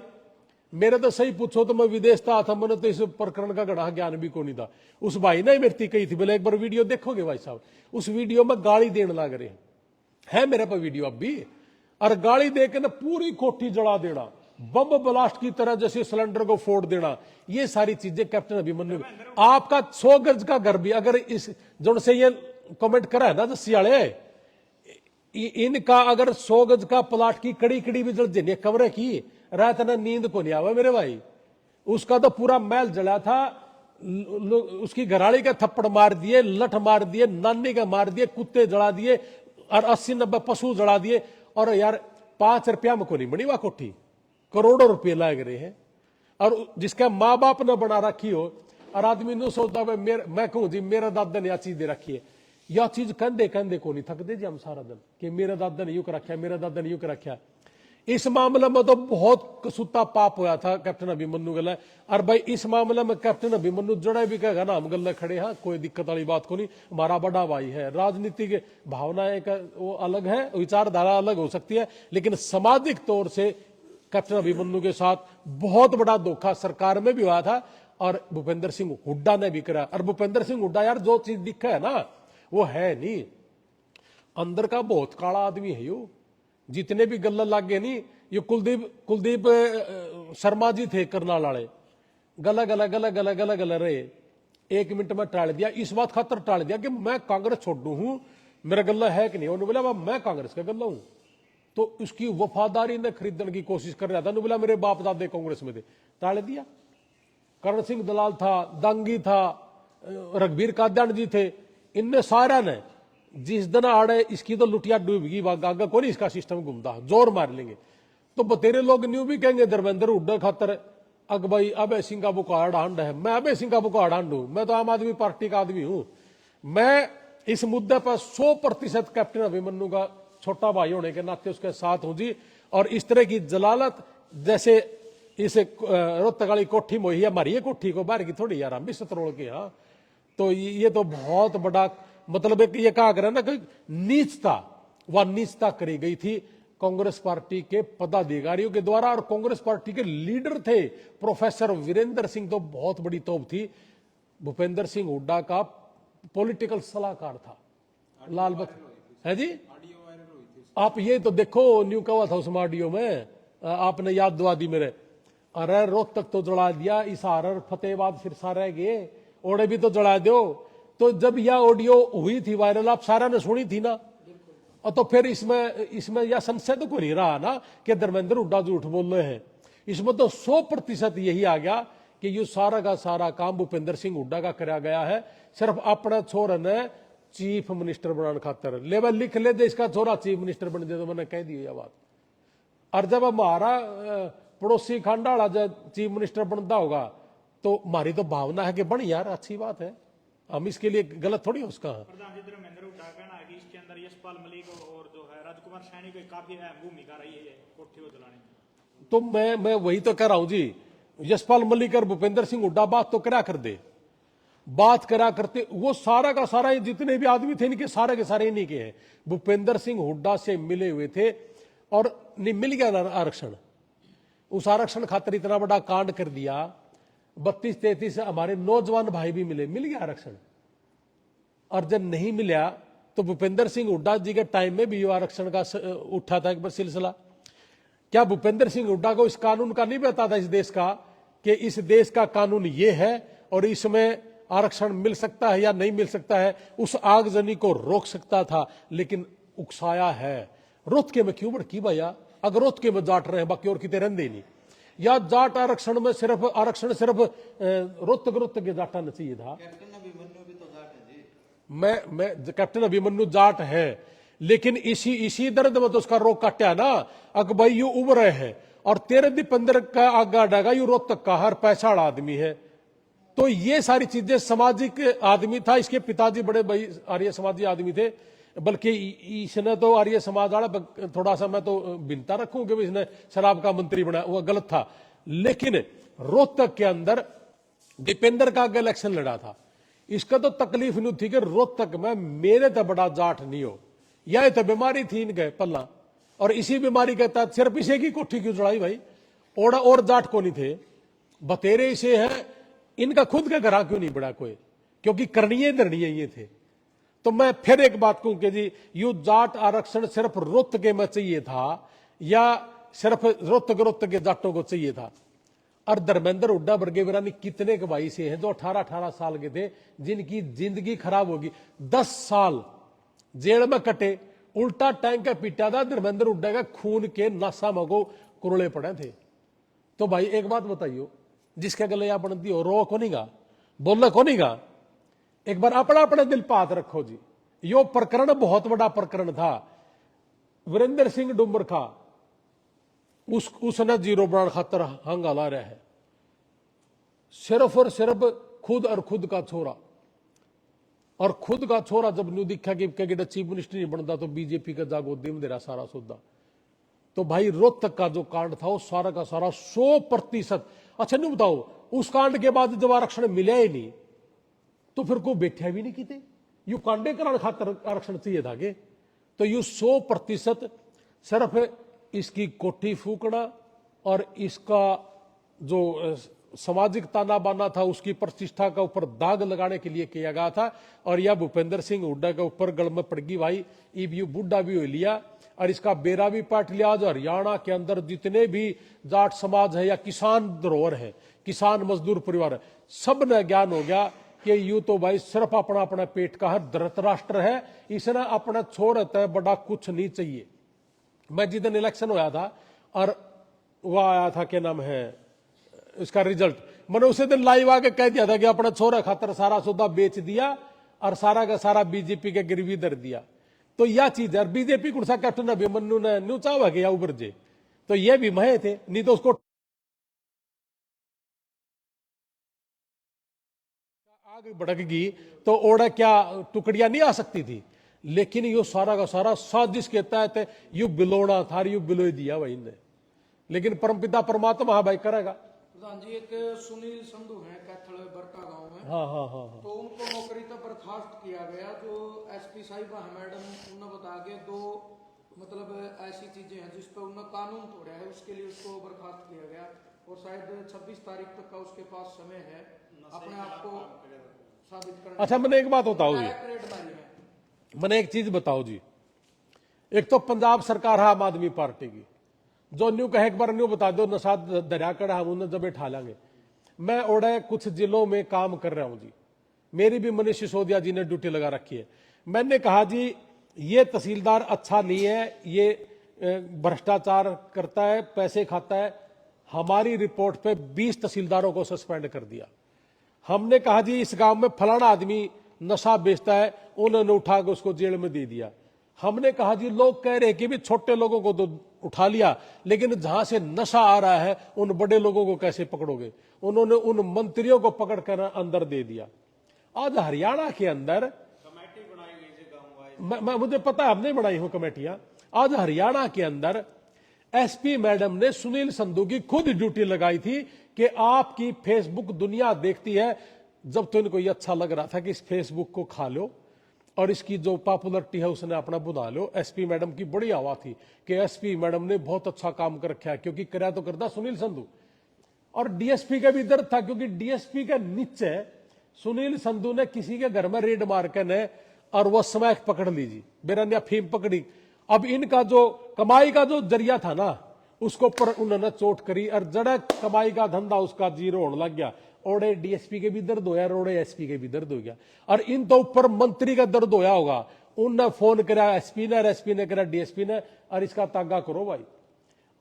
मेरे तो सही पूछो तो मैं विदेश था, मैंने तो इस प्रकरण का गढ़ा ज्ञान भी को नहीं था। उस भाई ने मेरी कही थी, बोले एक बार वीडियो देखोगे भाई साहब, उस वीडियो में गाली देने लग रहे हैं मेरे पास वीडियो अब भी, और गाली देकर ना पूरी कोठी जला देना, बम ब्लास्ट की तरह जैसे सिलेंडर को फोड़ देना, ये सारी चीजें कैप्टन अभिमन्यु। आपका 100 गज का घर भी अगर इस जो से ये कमेंट करा है ना जस्सी वाले, इनका अगर 100 गज का प्लाट की कड़ी कड़ी भी जल देनी कमरे की, रात ना नींद को नहीं आवा मेरे भाई। उसका तो पूरा महल जला था, उसकी घराड़ी का थप्पड़ मार दिए, लठ मार दिए, नानी का मार दिए, कुत्ते जला दिए, और 80-90 पशु जला दिए। और यार 5 रुपया में को नहीं बनी वह कोठी, करोड़ों रुपये लाग रहे हैं। और जिसका माँ बाप ने बना रखी हो, और आदमी नहीं सोचता मैं कहूं जी मेरा दादा ने यह चीज दे रखी है, यह चीज कंधे कंधे को नहीं थकते जी हम सारा दिन कि मेरा दादा ने यूं कर रखा, मेरा दादा ने यूं कर रखा। इस मामले में तो बहुत कसूता पाप होया था कैप्टन अभिमन्यु गला। और भाई इस मामले में कैप्टन अभिमन्यु जड़ा भी कहेगा ना हम गले खड़े हैं, कोई दिक्कत वाली बात को नहीं, हमारा बड़ा भाई है। राजनीतिक भावनाएं का वो अलग है, विचारधारा अलग हो सकती है, लेकिन सामाजिक तौर से कैप्टन अभिमन्यु के साथ बहुत बड़ा धोखा सरकार में भी हुआ था और भूपेंद्र सिंह हुड्डा ने भी करा। और भूपेंद्र सिंह हुड्डा यार जो चीज दिखा है ना वो है नहीं, अंदर का बहुत काला आदमी है यो। जितने भी गल्ला लाग गए नहीं, ये कुलदीप शर्मा जी थे करनाल वाले, गला गला गला गला गला गला रहे, 1 मिनट में टाल दिया, इस बात खातर टाल दिया कि मैं कांग्रेस छोड़ दूं हूं, मेरा गल्ला है कि नहीं। उन्होंने बोला मैं कांग्रेस का गल्ला हूं, तो उसकी वफादारी ने खरीदने की कोशिश कर रहा था। उन्होंने बोला मेरे बाप दादे कांग्रेस में थे, टाल दिया। करण सिंह दलाल था, दांगी था, रघबीर काद्यान जी थे, इनने सारा ने जिस दिन आड़े इसकी तो लुटिया डूबगी, आगे कोई इसका सिस्टम घूमता, जोर मार लेंगे। तो बतेरे लोग न्यू भी कहेंगे धर्मेंद्र हुड्डा खातर अग भाई अभय सिंह का बुकाड़ हांड है, मैं अभय सिंह का बुकाड़ हांड हूं, मैं तो आम आदमी पार्टी का आदमी हूं। मैं इस मुद्दे पर 100% कैप्टन अभिमन्यु का छोटा भाई होने के नाते उसके साथ हूं जी। और इस तरह की जलालत जैसे इस रोहतक वाली कोठी मोही है, हमारी कोठी को बाहर की थोड़ी यार, हम भी सतरोड़ के। हाँ, तो ये तो बहुत बड़ा मतलब एक ये कहा कर ना कि नीचता, वह नीचता करी गई थी कांग्रेस पार्टी के पदाधिकारियों के द्वारा। और कांग्रेस पार्टी के लीडर थे प्रोफेसर वीरेंद्र सिंह, तो बहुत बड़ी तोप थी। भूपेंद्र सिंह हुड्डा का पॉलिटिकल सलाहकार था लाल बख्तर है जी। आप ये तो देखो न्यू कहा था उसमें ऑडियो में, आपने याद दुआ दी मेरे। अरे रोहतक तो जला दिया, इसार फतेहबाद सिरसा रह गए, ओड़े भी तो जला दो। तो जब यह ऑडियो हुई थी वायरल, आप सारा ने सुनी थी ना, और तो फिर इसमें यह संशय तो कोई नहीं रहा ना कि धर्मेंद्र हुड्डा झूठ बोल रहे हैं। इसमें तो 100% यही आ गया कि ये सारा का सारा काम भूपेंद्र सिंह हुड्डा का कराया गया है, सिर्फ अपने छोर ने चीफ मिनिस्टर बनाने खातर। लेवल लिख ले दे इसका छोरा चीफ मिनिस्टर बन दे, तो मैंने कह दी यह बात। और जब हमारा पड़ोसी खांडाला जब चीफ मिनिस्टर बनता होगा तो हमारी तो भावना है कि बन यार अच्छी बात है, हम इसके लिए गलत थोड़ी है उसका। प्रधान जी धर्मेंद्र हुड्डा कहना है कि इसके अंदर यशपाल मलिक और जो है राजकुमार सैनी की काफी अहम भूमिका रही है कोठी को जलाने में। तो मैं वही तो कह रहा हूं जी, यशपाल मलिक और भूपेंद्र सिंह हुड्डा बात तो करा कर दे, बात करा करते, वो सारा का सारा जितने भी आदमी थे इनके सारे के सारे इन्हीं के हैं। भूपेंद्र सिंह हुड्डा से मिले हुए थे और नहीं मिल गया आरक्षण, उस आरक्षण खातिर इतना बड़ा कांड कर दिया। 32-33 हमारे नौजवान भाई भी मिल गया आरक्षण। और जब नहीं मिला तो भूपेंद्र सिंह हुड्डा जी के टाइम में भी आरक्षण का उठा था एक बार सिलसिला। क्या भूपेंद्र सिंह हुड्डा को इस कानून का नहीं पता था, इस देश का, कि इस देश का कानून ये है और इसमें आरक्षण मिल सकता है या नहीं मिल सकता है, उस आगजनी को रोक सकता था, लेकिन उकसाया है। रोहतके में क्यों भड़की भैया, अगर रोहतके में जाट रहे बाकी और कितने रहते नहीं, या जाट आरक्षण में सिर्फ रोहतक के जाटा न चाहिए था। कैप्टन अभिमन्यु भी तो जाट है जी। मैं कैप्टन अभिमन्यु जाट है, लेकिन इसी दर्द में तो उसका रोग काटा ना। अग भाई यू उब रहे हैं और 13-15 का आगा डागा यू रोहतक का हर पैसा आदमी है। तो ये सारी चीजें सामाजिक आदमी था, इसके पिताजी बड़े भाई आर्य समाजी आदमी थे, बल्कि इसने तो आर्य समाज वाला थोड़ा सा मैं तो भिन्नता रखूं कि इसने शराब का मंत्री बनाया, वो गलत था। लेकिन रोहतक के अंदर दीपेंद्र का इलेक्शन लड़ा था, इसका तो तकलीफ नहीं थी कि रोहतक में मेरे तो बड़ा जाट नहीं हो, यह तो बीमारी थी इनके पल्ला, और इसी बीमारी के तहत सिर्फ इसे की कोठी क्यों चढ़ाई भाई, और जाट को नहीं थे, बतेरे इसे है, इनका खुद का घरा क्यों नहीं बढ़ा कोई, क्योंकि करणीय धरणीय ये थे। तो मैं फिर एक बात कहूं कि जी यू जाट आरक्षण सिर्फ रोहतक में चाहिए था या सिर्फ रोहतक के जाटों को चाहिए था। और धर्मेंद्र हुड्डा वर्गे वीरानी कितने के भाई से हैं जो 18-18 साल के थे, जिनकी जिंदगी खराब होगी, 10 साल जेल में कटे, उल्टा टैंक का पीटा था, धर्मेंद्र हुड्डा का खून के नासा मगो कुरले पड़े थे। तो भाई एक बात बताइयो, जिसके गले या बनती हो रो को नहीं गा, बोलना को नहीं गा, एक बार अपना अपने दिल पे हाथ रखो जी। यो प्रकरण बहुत बड़ा प्रकरण था। वीरेंद्र सिंह डुम्बर का उसने जीरो बनाने खातर हंगाला रहा है, सिर्फ और सिर्फ खुद और खुद का छोरा, और खुद का छोरा जब न्यू दिखा कि चीफ मिनिस्टर नहीं बनता तो बीजेपी का जागो दिम दे रहा सारा सौदा। तो भाई रोहतक का जो कांड था वो सारा का सारा 100%। अच्छा नहीं बताओ, उस कांड के बाद जब आरक्षण मिला ही नहीं तो फिर कोई बैठा भी नहीं किते, यू कांडे कराने खातर आरक्षण चाहिए था के। तो यू 100% सिर्फ इसकी कोठी फूकना और इसका जो सामाजिक ताना बाना था उसकी प्रतिष्ठा का ऊपर दाग लगाने के लिए किया गया था। और यह भूपेंद्र सिंह हुड्डा के ऊपर गल में पड़ गई भाई, इब यू बुढ़ा भी हो लिया और इसका बेरा भी पाट लिया। जो हरियाणा के अंदर जितने भी जाट समाज है या किसान धरोहर है, किसान मजदूर परिवार है, सब ने ज्ञान हो गया कि यू तो भाई सिर्फ अपना अपना पेट का है, धृतराष्ट्र है, इसने अपना छोड़ है बड़ा कुछ नहीं चाहिए। मैं जिस इलेक्शन होया था और वह आया था, क्या नाम है इसका रिजल्ट, मैंने उसी दिन लाइव आके कह दिया था कि अपना छोरा खातर सारा सौदा बेच दिया और सारा का सारा बीजेपी के गिरवी धर दिया। तो यह चीज है, बीजेपी को सा कैप्टन अभिमन्यु ने न्यू चावा गया उबर जे, तो ये भी महे थे, नहीं तो उसको आगे भड़क गई तो ओड़ा क्या टुकड़ियां नहीं आ सकती थी। लेकिन यो सारा का सारा साजिश के तहत यू बिलोना था, यू बिलो दिया भाई ने। लेकिन परमपिता परमात्मा भाई करेगा। प्रधान जी, एक सुनील संधू है कैथल बरका गांव में, हाँ हाँ हाँ हाँ। तो उनको नौकरी तो बर्खास्त किया गया। जो एसपी साहिबा है मैडम, उन्होंने बता के दो मतलब ऐसी चीजें हैं जिस पर उन्होंने कानून तोड़ा है, उसके लिए उसको बर्खास्त किया गया। और शायद 26 तारीख तक का उसके पास समय है अपने आप को साबित करने। अच्छा मैंने एक बात बताओ जी, है। मैंने एक चीज बताओ जी, एक तो पंजाब सरकार है आम आदमी पार्टी की, जो न्यू कहे एक बार न्यू बता दो नशा दरिया कड़ा हम उन्हें जब बैठा लेंगे। मैं ओडे कुछ जिलों में काम कर रहा हूं जी, मेरी भी मनीष सिसोदिया जी ने ड्यूटी लगा रखी है। मैंने कहा जी ये तहसीलदार अच्छा नहीं है, ये भ्रष्टाचार करता है, पैसे खाता है। हमारी रिपोर्ट पे 20 तहसीलदारों को सस्पेंड कर दिया। हमने कहा जी इस गांव में फलाना आदमी नशा बेचता है, उन्होंने उठा के उसको जेल में दे दिया। हमने कहा जी लोग कह रहे कि भी छोटे लोगों को तो उठा लिया, लेकिन जहां से नशा आ रहा है उन बड़े लोगों को कैसे पकड़ोगे। उन्होंने उन मंत्रियों को पकड़ कर अंदर दे दिया। आज हरियाणा के अंदर कमेटी बनाई गई गांव वाइज, मुझे पता है, हमने बनाई हूं कमेटियां। आज हरियाणा के अंदर एसपी मैडम ने सुनील संधू की खुद ड्यूटी लगाई थी कि आपकी फेसबुक दुनिया देखती है। जब तो इनको ये अच्छा लग रहा था कि इस फेसबुक को खा लो और इसकी जो पॉपुलरिटी है उसने अपना बुना लो। एसपी मैडम की बड़ी हवा थी कि एसपी मैडम ने बहुत अच्छा काम कर रखा है, क्योंकि कराया तो करता सुनील संधू। और डीएसपी का भी दर्द था, क्योंकि डीएसपी के नीचे सुनील संधू ने किसी के घर में रेड मार के ने और वो स्मैक पकड़ लीजिए, बेरनिया फीम पकड़ी। अब इनका जो कमाई का जो जरिया था ना, उसको पर उन्होंने चोट करी और जड़ा कमाई का धंधा उसका जीरो होने लग गया। ओडे डीएसपी के भी दर्द होया, रोड़े एसपी के भी दर्द हो गया। और इन तो ऊपर मंत्री का दर्द होया होगा, उनने फोन करा एसपी ने, एसपी ने करा डीएसपी ने, और इसका तागा करो भाई।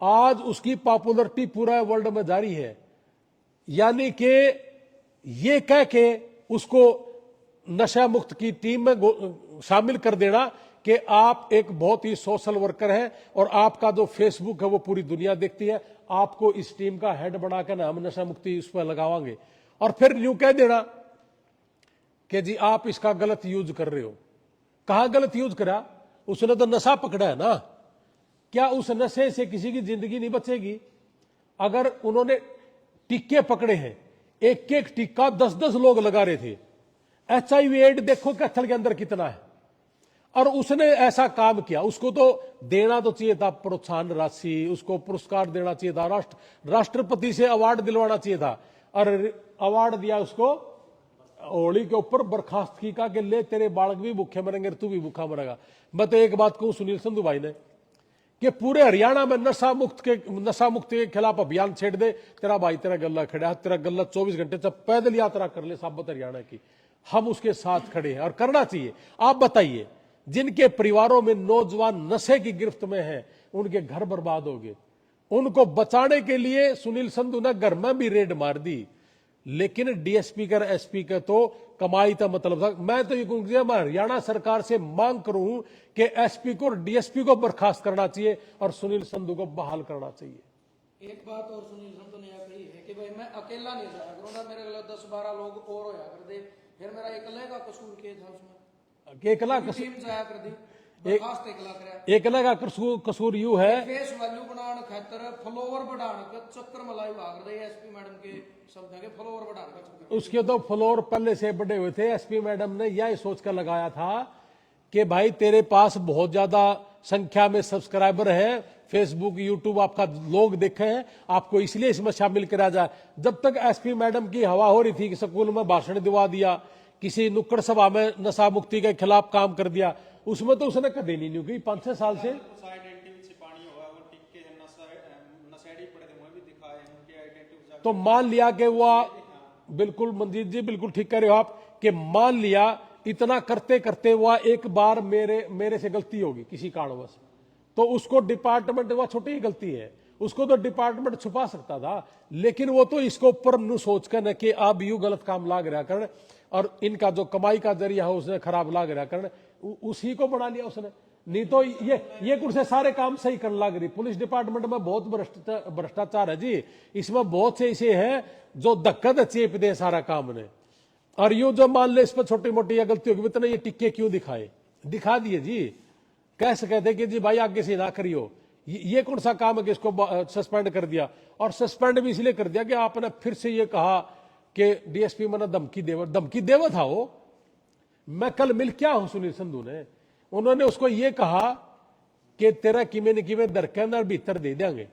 आज उसकी पॉपुलरिटी पूरा वर्ल्ड में जारी है। यानी कि ये कह के उसको नशा मुक्त की टीम में शामिल कर देना कि आप एक बहुत ही सोशल वर्कर हैं और आपका जो फेसबुक है वो पूरी दुनिया देखती है, आपको इस टीम का हेड बनाकर ना हम नशा मुक्ति उस पर लगावांगे। और फिर यूं कह देना कि जी आप इसका गलत यूज कर रहे हो। कहां गलत यूज करा? उसने तो नशा पकड़ा है ना। क्या उस नशे से किसी की जिंदगी नहीं बचेगी? अगर उन्होंने टिक्के पकड़े हैं, एक एक टिक्का 10-10 लोग लगा रहे थे। HIV एड देखो कैथल के अंदर कितना है, और उसने ऐसा काम किया। उसको तो देना तो चाहिए था प्रोत्साहन राशि, उसको पुरस्कार देना चाहिए था, राष्ट्रपति से अवार्ड दिलवाना चाहिए था, और अवार्ड दिया उसको होली के ऊपर बर्खास्त की का कि ले तेरे बालक भी भूखे मरेंगे, तू भी भूखा मरेगा। मैं तो एक बात कहूं सुनील संधू भाई ने कि पूरे हरियाणा में नशा मुक्ति के खिलाफ अभियान छेड़ दे। तेरा भाई तेरा गल्ला खड़ा है, तेरा गल्ला 24 घंटे से पैदल यात्रा कर ले साबत हरियाणा की, हम उसके साथ खड़े हैं और करना चाहिए। आप बताइए, जिनके परिवारों में नौजवान नशे की गिरफ्त में हैं, उनके घर बर्बाद हो गए। उनको बचाने के लिए सुनील संधू ने घर में भी रेड मार दी, लेकिन डीएसपी का एसपी का तो कमाई का मतलब था। मैं तो ये कहूंगा, मैं हरियाणा सरकार से मांग करूं कि एसपी को और डीएसपी को बर्खास्त करना चाहिए और सुनील संधू को बहाल करना चाहिए। एक बात और सुनील संधू ने यह कही है कि भाई मैं अकेला नहीं जाया करूंगा, मेरे गलत 10-12 लोग और होया कर दे, फिर मेरा अकेले का कसूर के था उसमें, अकेला टीम जाया कर दी। बर्खास्त एकला कराया एक लगा कसूर यू है फेस वैल्यू बनाने खातर फॉलोवर बढ़ाने का चक्कर मलाई भाग रहे एसपी मैडम के शब्द के फॉलोवर बढ़ाने का चक्कर। उसके तो फ्लोर पहले से बढ़े हुए थे। एसपी मैडम ने यह सोच कर लगाया था कि भाई तेरे पास बहुत ज्यादा संख्या में सब्सक्राइबर है, फेसबुक यूट्यूब आपका लोग देखे हैं, आपको इसलिए इसमें शामिल करा जाए। जब तक एसपी मैडम की हवा हो रही थी कि स्कूल में भाषण दिवा दिया, किसी नुक्कड़ सभा में नशा मुक्ति के खिलाफ काम कर दिया, उसमें तो उसने कभी नहीं की 5-6 साल से। तो मान लिया कि वह बिल्कुल मंजीत जी बिल्कुल ठीक कह रहे हो आप कि मान लिया इतना करते करते वह एक बार मेरे से गलती होगी किसी कारणवश, तो उसको डिपार्टमेंट, वह छोटी ही गलती है, उसको तो डिपार्टमेंट छुपा सकता था, लेकिन वो तो इसको ऊपर नु सोच कर न कि अब यू गलत काम लाग रहा कर और इनका जो कमाई का जरिया है उसने खराब लाग रहा कर, उसी को बना लिया उसने। नहीं तो ये कुछ से सारे काम सही करने लग रही। पुलिस डिपार्टमेंट में बहुत भ्रष्टाचार है जी, इसमें बहुत से ऐसे हैं जो धक्का चेप दे सारा काम ने। और यू जो मान ले इस पर छोटी मोटी या गलती होगी, इतना ये टिक्के क्यों दिखाए, दिखा दिए जी, कह सकते थे कि जी भाई आगे से ना करियो। ये कौन सा काम है कि इसको सस्पेंड कर दिया, और सस्पेंड भी इसलिए कर दिया कि आपने फिर से ये कहा कि डीएसपी मैंने धमकी देवा था। वो मैं कल मिल क्या हूं सुनील संधू ने, उन्होंने उसको ये कहा कि तेरा किमें न किमें दर के अंदर भीतर दे देंगे।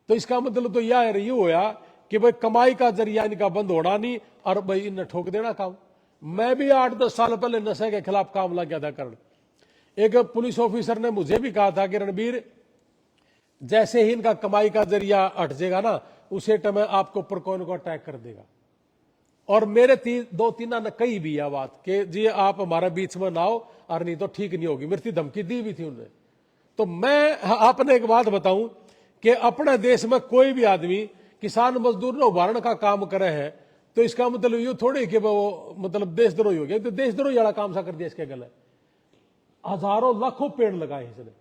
तो इसका मतलब तो यह होया कि भाई कमाई का जरिया इनका बंद होना नहीं और भाई इन्हें ठोक देना काम। मैं भी 8-10 साल पहले नशे के खिलाफ काम लग गया था करण। एक पुलिस ऑफिसर ने मुझे भी कहा था कि रणबीर जैसे ही इनका कमाई का जरिया हट जाएगा ना, उसे टाइम आपको ऊपर कोई को अटैक कर देगा। और मेरे 2-3 ने कही भी यह बात कि जी आप हमारे बीच में ना आओ और नहीं तो ठीक नहीं होगी, मेरी धमकी दी भी थी उन्होंने। तो मैं आपने एक बात बताऊं कि अपने देश में कोई भी आदमी किसान मजदूर ने उभारण का काम करे है तो इसका मतलब यू थोड़ी कि वो मतलब देशद्रोही हो गया। तो देशद्रोही वाला काम सा कर दिया इसके गले। हजारों लाखों पेड़ लगाए हैं इसने,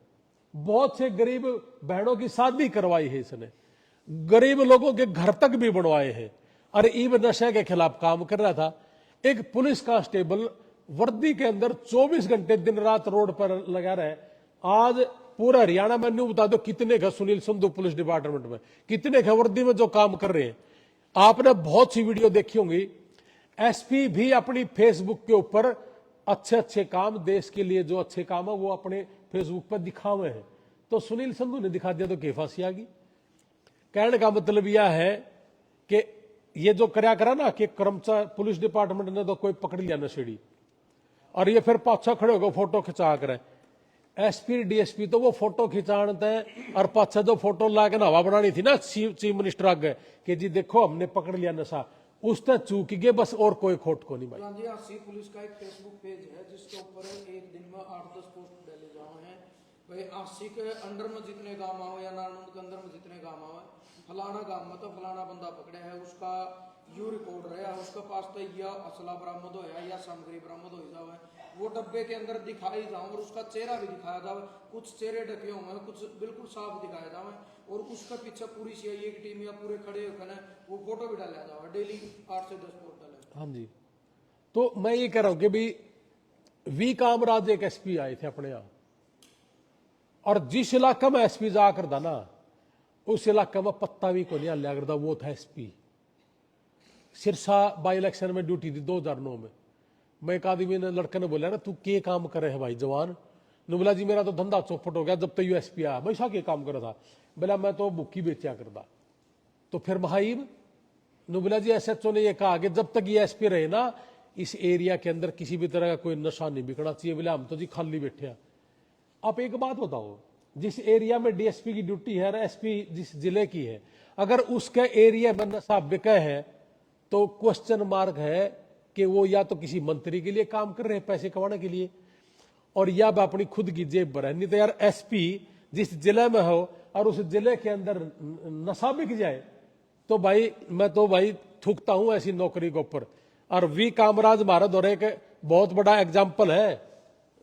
बहुत से गरीब बहनों की शादी करवाई है इसने, गरीब लोगों के घर तक भी बनवाए हैं, और ईब नशे के खिलाफ काम कर रहा था। एक पुलिस कांस्टेबल वर्दी के अंदर 24 घंटे दिन रात रोड पर लगा रहे। आज पूरा हरियाणा में नहीं बता दो कितने घर सुनील संधू पुलिस डिपार्टमेंट में, कितने घर वर्दी में जो काम कर रहे हैं। आपने बहुत सी वीडियो देखी होंगी। एसपी भी अपनी फेसबुक के ऊपर अच्छे अच्छे काम, देश के लिए जो अच्छे काम है वो अपने फेसबुक पर दिखावे हैं। तो सुनील संधू ने दिखा दिया तो क्या फांसी आ गई। कहने का मतलब यह है कि ये जो करया करा ना कि कर्मचारी पुलिस डिपार्टमेंट ने तो कोई पकड़ लिया नशेड़ी, और ये फिर पाछा खड़े होकर फोटो खिंचा कर एसपी डीएसपी तो वो फोटो खिंचाते हैं, और पाछा जो फोटो ला के हवा बनानी थी ना चीफ मिनिस्टर आगे कि जी देखो हमने पकड़ लिया नशा, उसने चूक गए बस, और कोई खोट को नहीं भाई। जी आसी पुलिस का एक फेसबुक पेज है जिसके ऊपर एक दिन में 8-10 पोस्ट डाले जाए हैं। भाई आसी के अंडर में जितने गांव आओ या नारनूद के अंदर में जितने गांव आओ, फलाना गांव में तो फलाना बंदा पकड़े है, उसका यू रिकॉर्ड रहा है, उसके पास तो यह असला बरामद होया या सामग्री बरामद हो जावे, वो डब्बे के अंदर दिखाई जाओ और उसका चेहरा भी दिखाया जावे। कुछ चेहरे ढके हुए, कुछ बिल्कुल साफ दिखाया जावे, और उसका पीछे पूरी सीआईए की टीम या पूरे खड़े होकर वो फोटो भी डाला जावे। डेली 8 से 10 फोटो डाले। हाँ जी, तो मैं ये कह रहा हूं कि भाई वी कामराज एक एसपी आए थे अपने यहां, और जिस इलाका में एसपी जा कर था ना, उस इलाका में पत्ता भी को नहीं हल्ला करता, वो था एसपी। सिरसा बाई इलेक्शन में ड्यूटी थी 2009 में। मैं एक आदमी ने लड़के ने बोला ना तू के काम करे है भाई जवान, ने बोला जी मेरा तो धंधा चौपट हो गया जब तक यूएसपी आया। मैं के काम कर रहा था, बोला मैं तो बुक्की बेचा करता। तो फिर महाइब ने बोला जी एसएचओ ने यह कहा कि जब तक ये एसपी रहे ना इस एरिया के अंदर किसी भी तरह का कोई नशा नहीं बिकना चाहिए। बोले हम तो जी खाली बैठे हैं। आप एक बात बताओ, जिस एरिया में डीएसपी की ड्यूटी है, एसपी जिस जिले की है, अगर उसके एरिया में नशा बिके है तो क्वेश्चन मार्क है कि वो या तो किसी मंत्री के लिए काम कर रहे हैं पैसे कमाने के लिए, और या वह अपनी खुद की जेब भर है। नहीं तो यार एसपी जिस जिले में हो और उस जिले के अंदर नशा बिक जाए तो भाई मैं तो भाई थूकता हूं ऐसी नौकरी के ऊपर। और वी कामराज हमारे दौरे के बहुत बड़ा एग्जाम्पल है।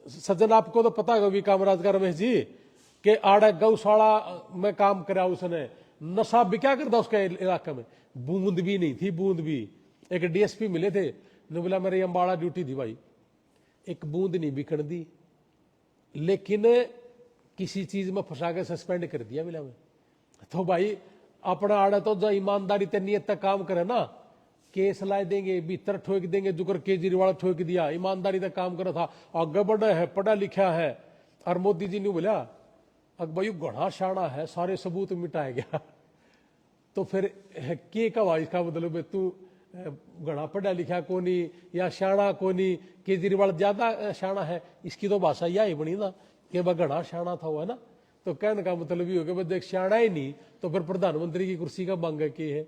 सज्जन आपको तो पता है वी कामराज का रमेश जी के आड़े गौशाला में काम करा उसने, नशा बिका करता उसके इलाके में, बूंद भी नहीं थी, बूंद भी। एक डीएसपी मिले थे, ने बोला मेरी अम्बाड़ा ड्यूटी थी भाई, एक बूंद नहीं बिकन दी, लेकिन किसी चीज में फंसा के सस्पेंड कर दिया मिला में। तो भाई अपना आड़ा तो जो ईमानदारी ते नियत तक काम करे ना, केस लाए देंगे, भीतर ठोक देंगे, जुकर केजरीवाल ठोक दिया, ईमानदारी तक काम करा था, आगे बढ़ा है, पढ़ा लिखा है। और मोदी जी ने बोला अब भाई घना शाना है, सारे सबूत मिटाया गया। तो फिर के का भाई इसका मतलब तू घना पढ़ा लिखा कोनी या शाना कोनी, केजरीवाल ज्यादा शाना है, इसकी तो भाषा यही बनी ना कि वह घना शाना था, वो है ना। तो कहने का मतलब ये हो गया देख शाना ही नहीं तो फिर प्रधानमंत्री की कुर्सी का मांग की है।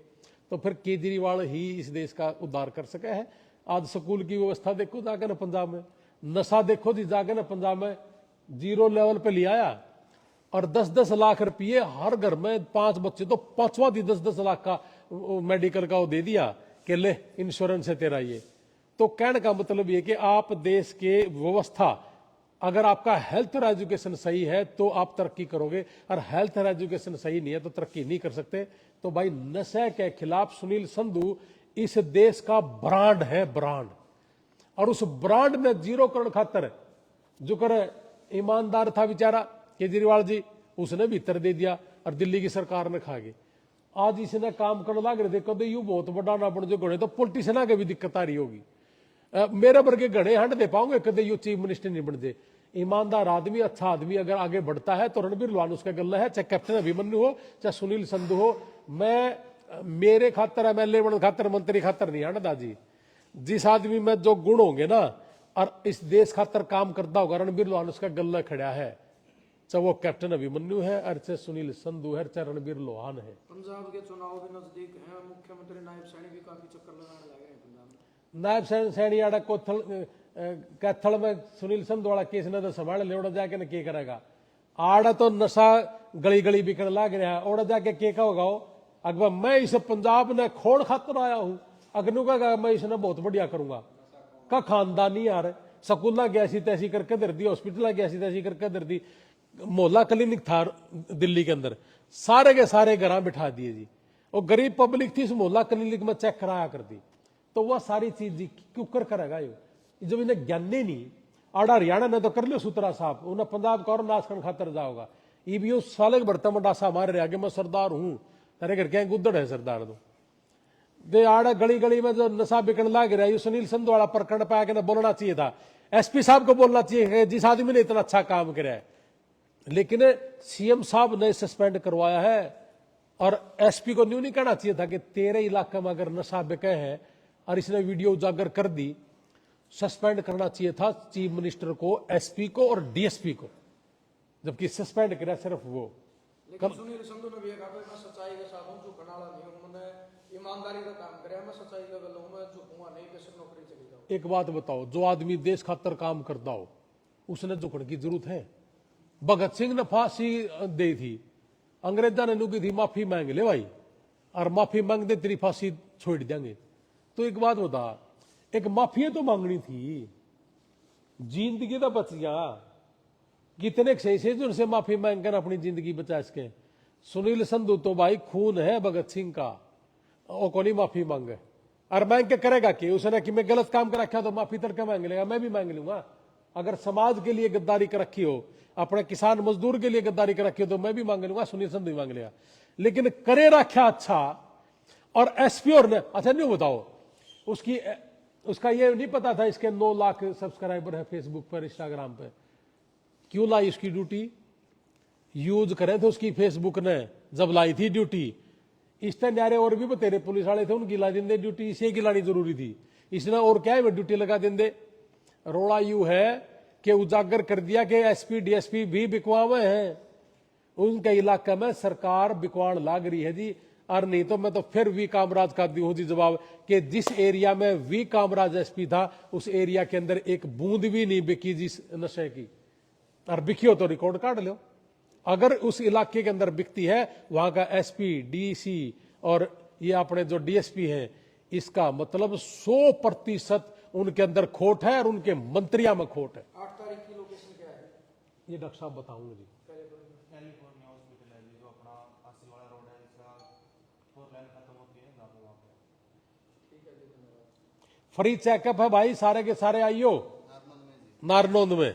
तो फिर केजरीवाल ही इस देश का उद्धार कर सके है। आज स्कूल की व्यवस्था देखो जाकर ना पंजाब में, नशा देखो जी जाकर ना पंजाब में 0 लेवल पे ले आया, और 10-10 लाख रुपये हर घर में 5 बच्चे तो 5वां दी 10-10 लाख का मेडिकल का वो दे दिया कि ले इंश्योरेंस है तेरा ये। तो कहने का मतलब ये कि आप देश के व्यवस्था, अगर आपका हेल्थ और एजुकेशन सही है तो आप तरक्की करोगे, और हेल्थ और एजुकेशन सही नहीं है तो तरक्की नहीं कर सकते। तो भाई नशे के खिलाफ सुनील संधू इस देश का ब्रांड है, ब्रांड। और उस ब्रांड में 0 करोड़ खातर जो कर ईमानदार था बेचारा केजरीवाल जी, उसने भीतर दे दिया और दिल्ली की सरकार ने खा गई। आज इसने काम करने लग रहे थे, कदे यू बहुत बड़ा ना बन जो गणे, तो पॉलिटिशियन के भी दिक्कत आ रही होगी। मेरे वर्गे गणे हंड दे पाओगे, कदे यू चीफ मिनिस्टर नहीं बन दे। ईमानदार आदमी, अच्छा आदमी अगर आगे बढ़ता है तो रणबीर लोहान उसका गल्ला है, चाहे कैप्टन अभिमन्यु हो चाहे सुनील संधू हो। मैं मेरे खातर MLA बन खातर मंत्री खातर नहीं हंडदा जी। जिस आदमी में जो गुण होंगे ना और इस देश खातर काम करता होगा, रणबीर लोहान उसका गल्ला खड़ा है, चाहे वो कैप्टन अभिमन्यु है और चाहे सुनील संधू है चाहे रणबीर लोहान है। पंजाब के चुनाव भी नजदीक हैं, मुख्यमंत्री नायब सैनी भी काफी चक्कर लगाने लगे हैं पंजाब में। नायब सैनी आड़ा कोथल कैथल में सुनील संधू वाला केस ने तो संभाल ले, ओड़ा जाके न के करेगा। आड़ा तो नशा गली गली बिकने लग रहा है, ओड़ा जाके के का होगा। अगर मैं इस पंजाब ने खोड़ खातर आया हूं, अगनू का मैं इसने बहुत बढ़िया करूंगा का खानदानी यार, स्कूल गया सी तैसी करके दर दी, हॉस्पिटल गया सी तैसी करके दर दी, मोहल्ला क्लिनिक था दिल्ली के अंदर, सारे के सारे घर बिठा दिए जी। और गरीब पब्लिक थी, उस मोहल्ला क्लिनिक में चेक कराया कर दी। तो वह सारी चीज जी क्यों करेगा ये, जब इन्हें ज्ञानी नहीं। आड़ा हरियाणा ने तो कर लियो सूत्रा साहब, उन्हें पंजाब का और नाशकन खातर जाओगा। ये भी उस साले के बर्तन में डासा मार रहे आगे, मैं सरदार हूं, तेरे घर क्या गुद्दड़ है सरदार तो दे। आड़ा गली गली में जो नशा बिकने लग रहा है, सुनील संधू वाला प्रकरण पाया कि बोलना चाहिए था, SP साहब को बोलना चाहिए जिस आदमी ने इतना अच्छा काम किया है। लेकिन CM साहब ने सस्पेंड करवाया है, और SP को न्यू नहीं कहना चाहिए था कि तेरे इलाके में अगर नशा बिके है और इसने वीडियो उजागर कर दी, सस्पेंड करना चाहिए था चीफ मिनिस्टर को, SP को और DSP को, जबकि सस्पेंड किया सिर्फ वो। लेकिन सुनील संधू ने भी कहा कि मैं सच्चाई के साथ हूं, झुकने वाला नहीं हूं, मैंने ईमानदारी का काम कराया, मैं सच्चाई का गल हूं, मैं झुकूंगा नहीं, बेशक नौकरी चली जाओ। एक बात बताओ, जो आदमी देश खातर काम करता हो उसने झुकने की जरूरत है? भगत सिंह ने फांसी दी थी, अंग्रेजा ने नुकी थी माफी मांग ले भाई, और माफी मांग दे तेरी फांसी छोड़ देंगे। तो एक बात बता, एक माफी तो मांगनी थी, जिंदगी तो बच गया। कितने सही से उनसे माफी मांग कर अपनी जिंदगी बचा सके। सुनील संधू तो भाई खून है भगत सिंह का, वो को नहीं माफी मांगे, और मांग के करेगा कि उसने कि मैं गलत काम कर रखा तो माफी तड़के मांग लेगा, मैं भी मांग लूंगा। अगर समाज के लिए गद्दारी कर रखी हो, अपने किसान मजदूर के लिए गद्दारी कर रखी हो, तो मैं भी मांग लूंगा, सुनील संधू भी मांग लेगा। लेकिन करे रखा अच्छा, और SP और ने अच्छा नहीं बताओ, उसका ये नहीं पता था इसके 9 लाख सब्सक्राइबर है फेसबुक पर, इंस्टाग्राम पे। क्यों लाई उसकी ड्यूटी? यूज करे थे उसकी फेसबुक ने जब लाई थी ड्यूटी। इससे न्यारे और भी बतेरे पुलिस वाले थे, उनकी ला देंगे ड्यूटी, इसे की लानी जरूरी थी। इसने और क्या है ड्यूटी लगा देंगे। रोड़ा यू है कि उजागर कर दिया कि SP DSP भी बिकवावे हैं, उनके इलाके में सरकार बिकवाण लाग रही है जी। और नहीं तो मैं तो फिर वी कामराज का दी हूं जी जवाब कि जिस एरिया में वी कामराज SP था, उस एरिया के अंदर एक बूंद भी नहीं बिकी जिस नशे की, और बिकी हो तो रिकॉर्ड काट लो। अगर उस इलाके के अंदर बिकती है, वहां का SP DC और ये अपने जो DSP हैं, इसका मतलब 100% उनके अंदर खोट है और उनके मंत्रियों में खोट है। 8 तारीख की लोकेशन क्या है? ये डॉक्टर साहब बताऊंगे जी। कैलिफोर्निया हॉस्पिटल है जी, जो अपना हासिल वाला रोड है, इसका 4 लाइन खत्म होती है ना, वहाँ पे फ्री चेकअप है भाई, सारे के सारे आइयो नारनौंद में।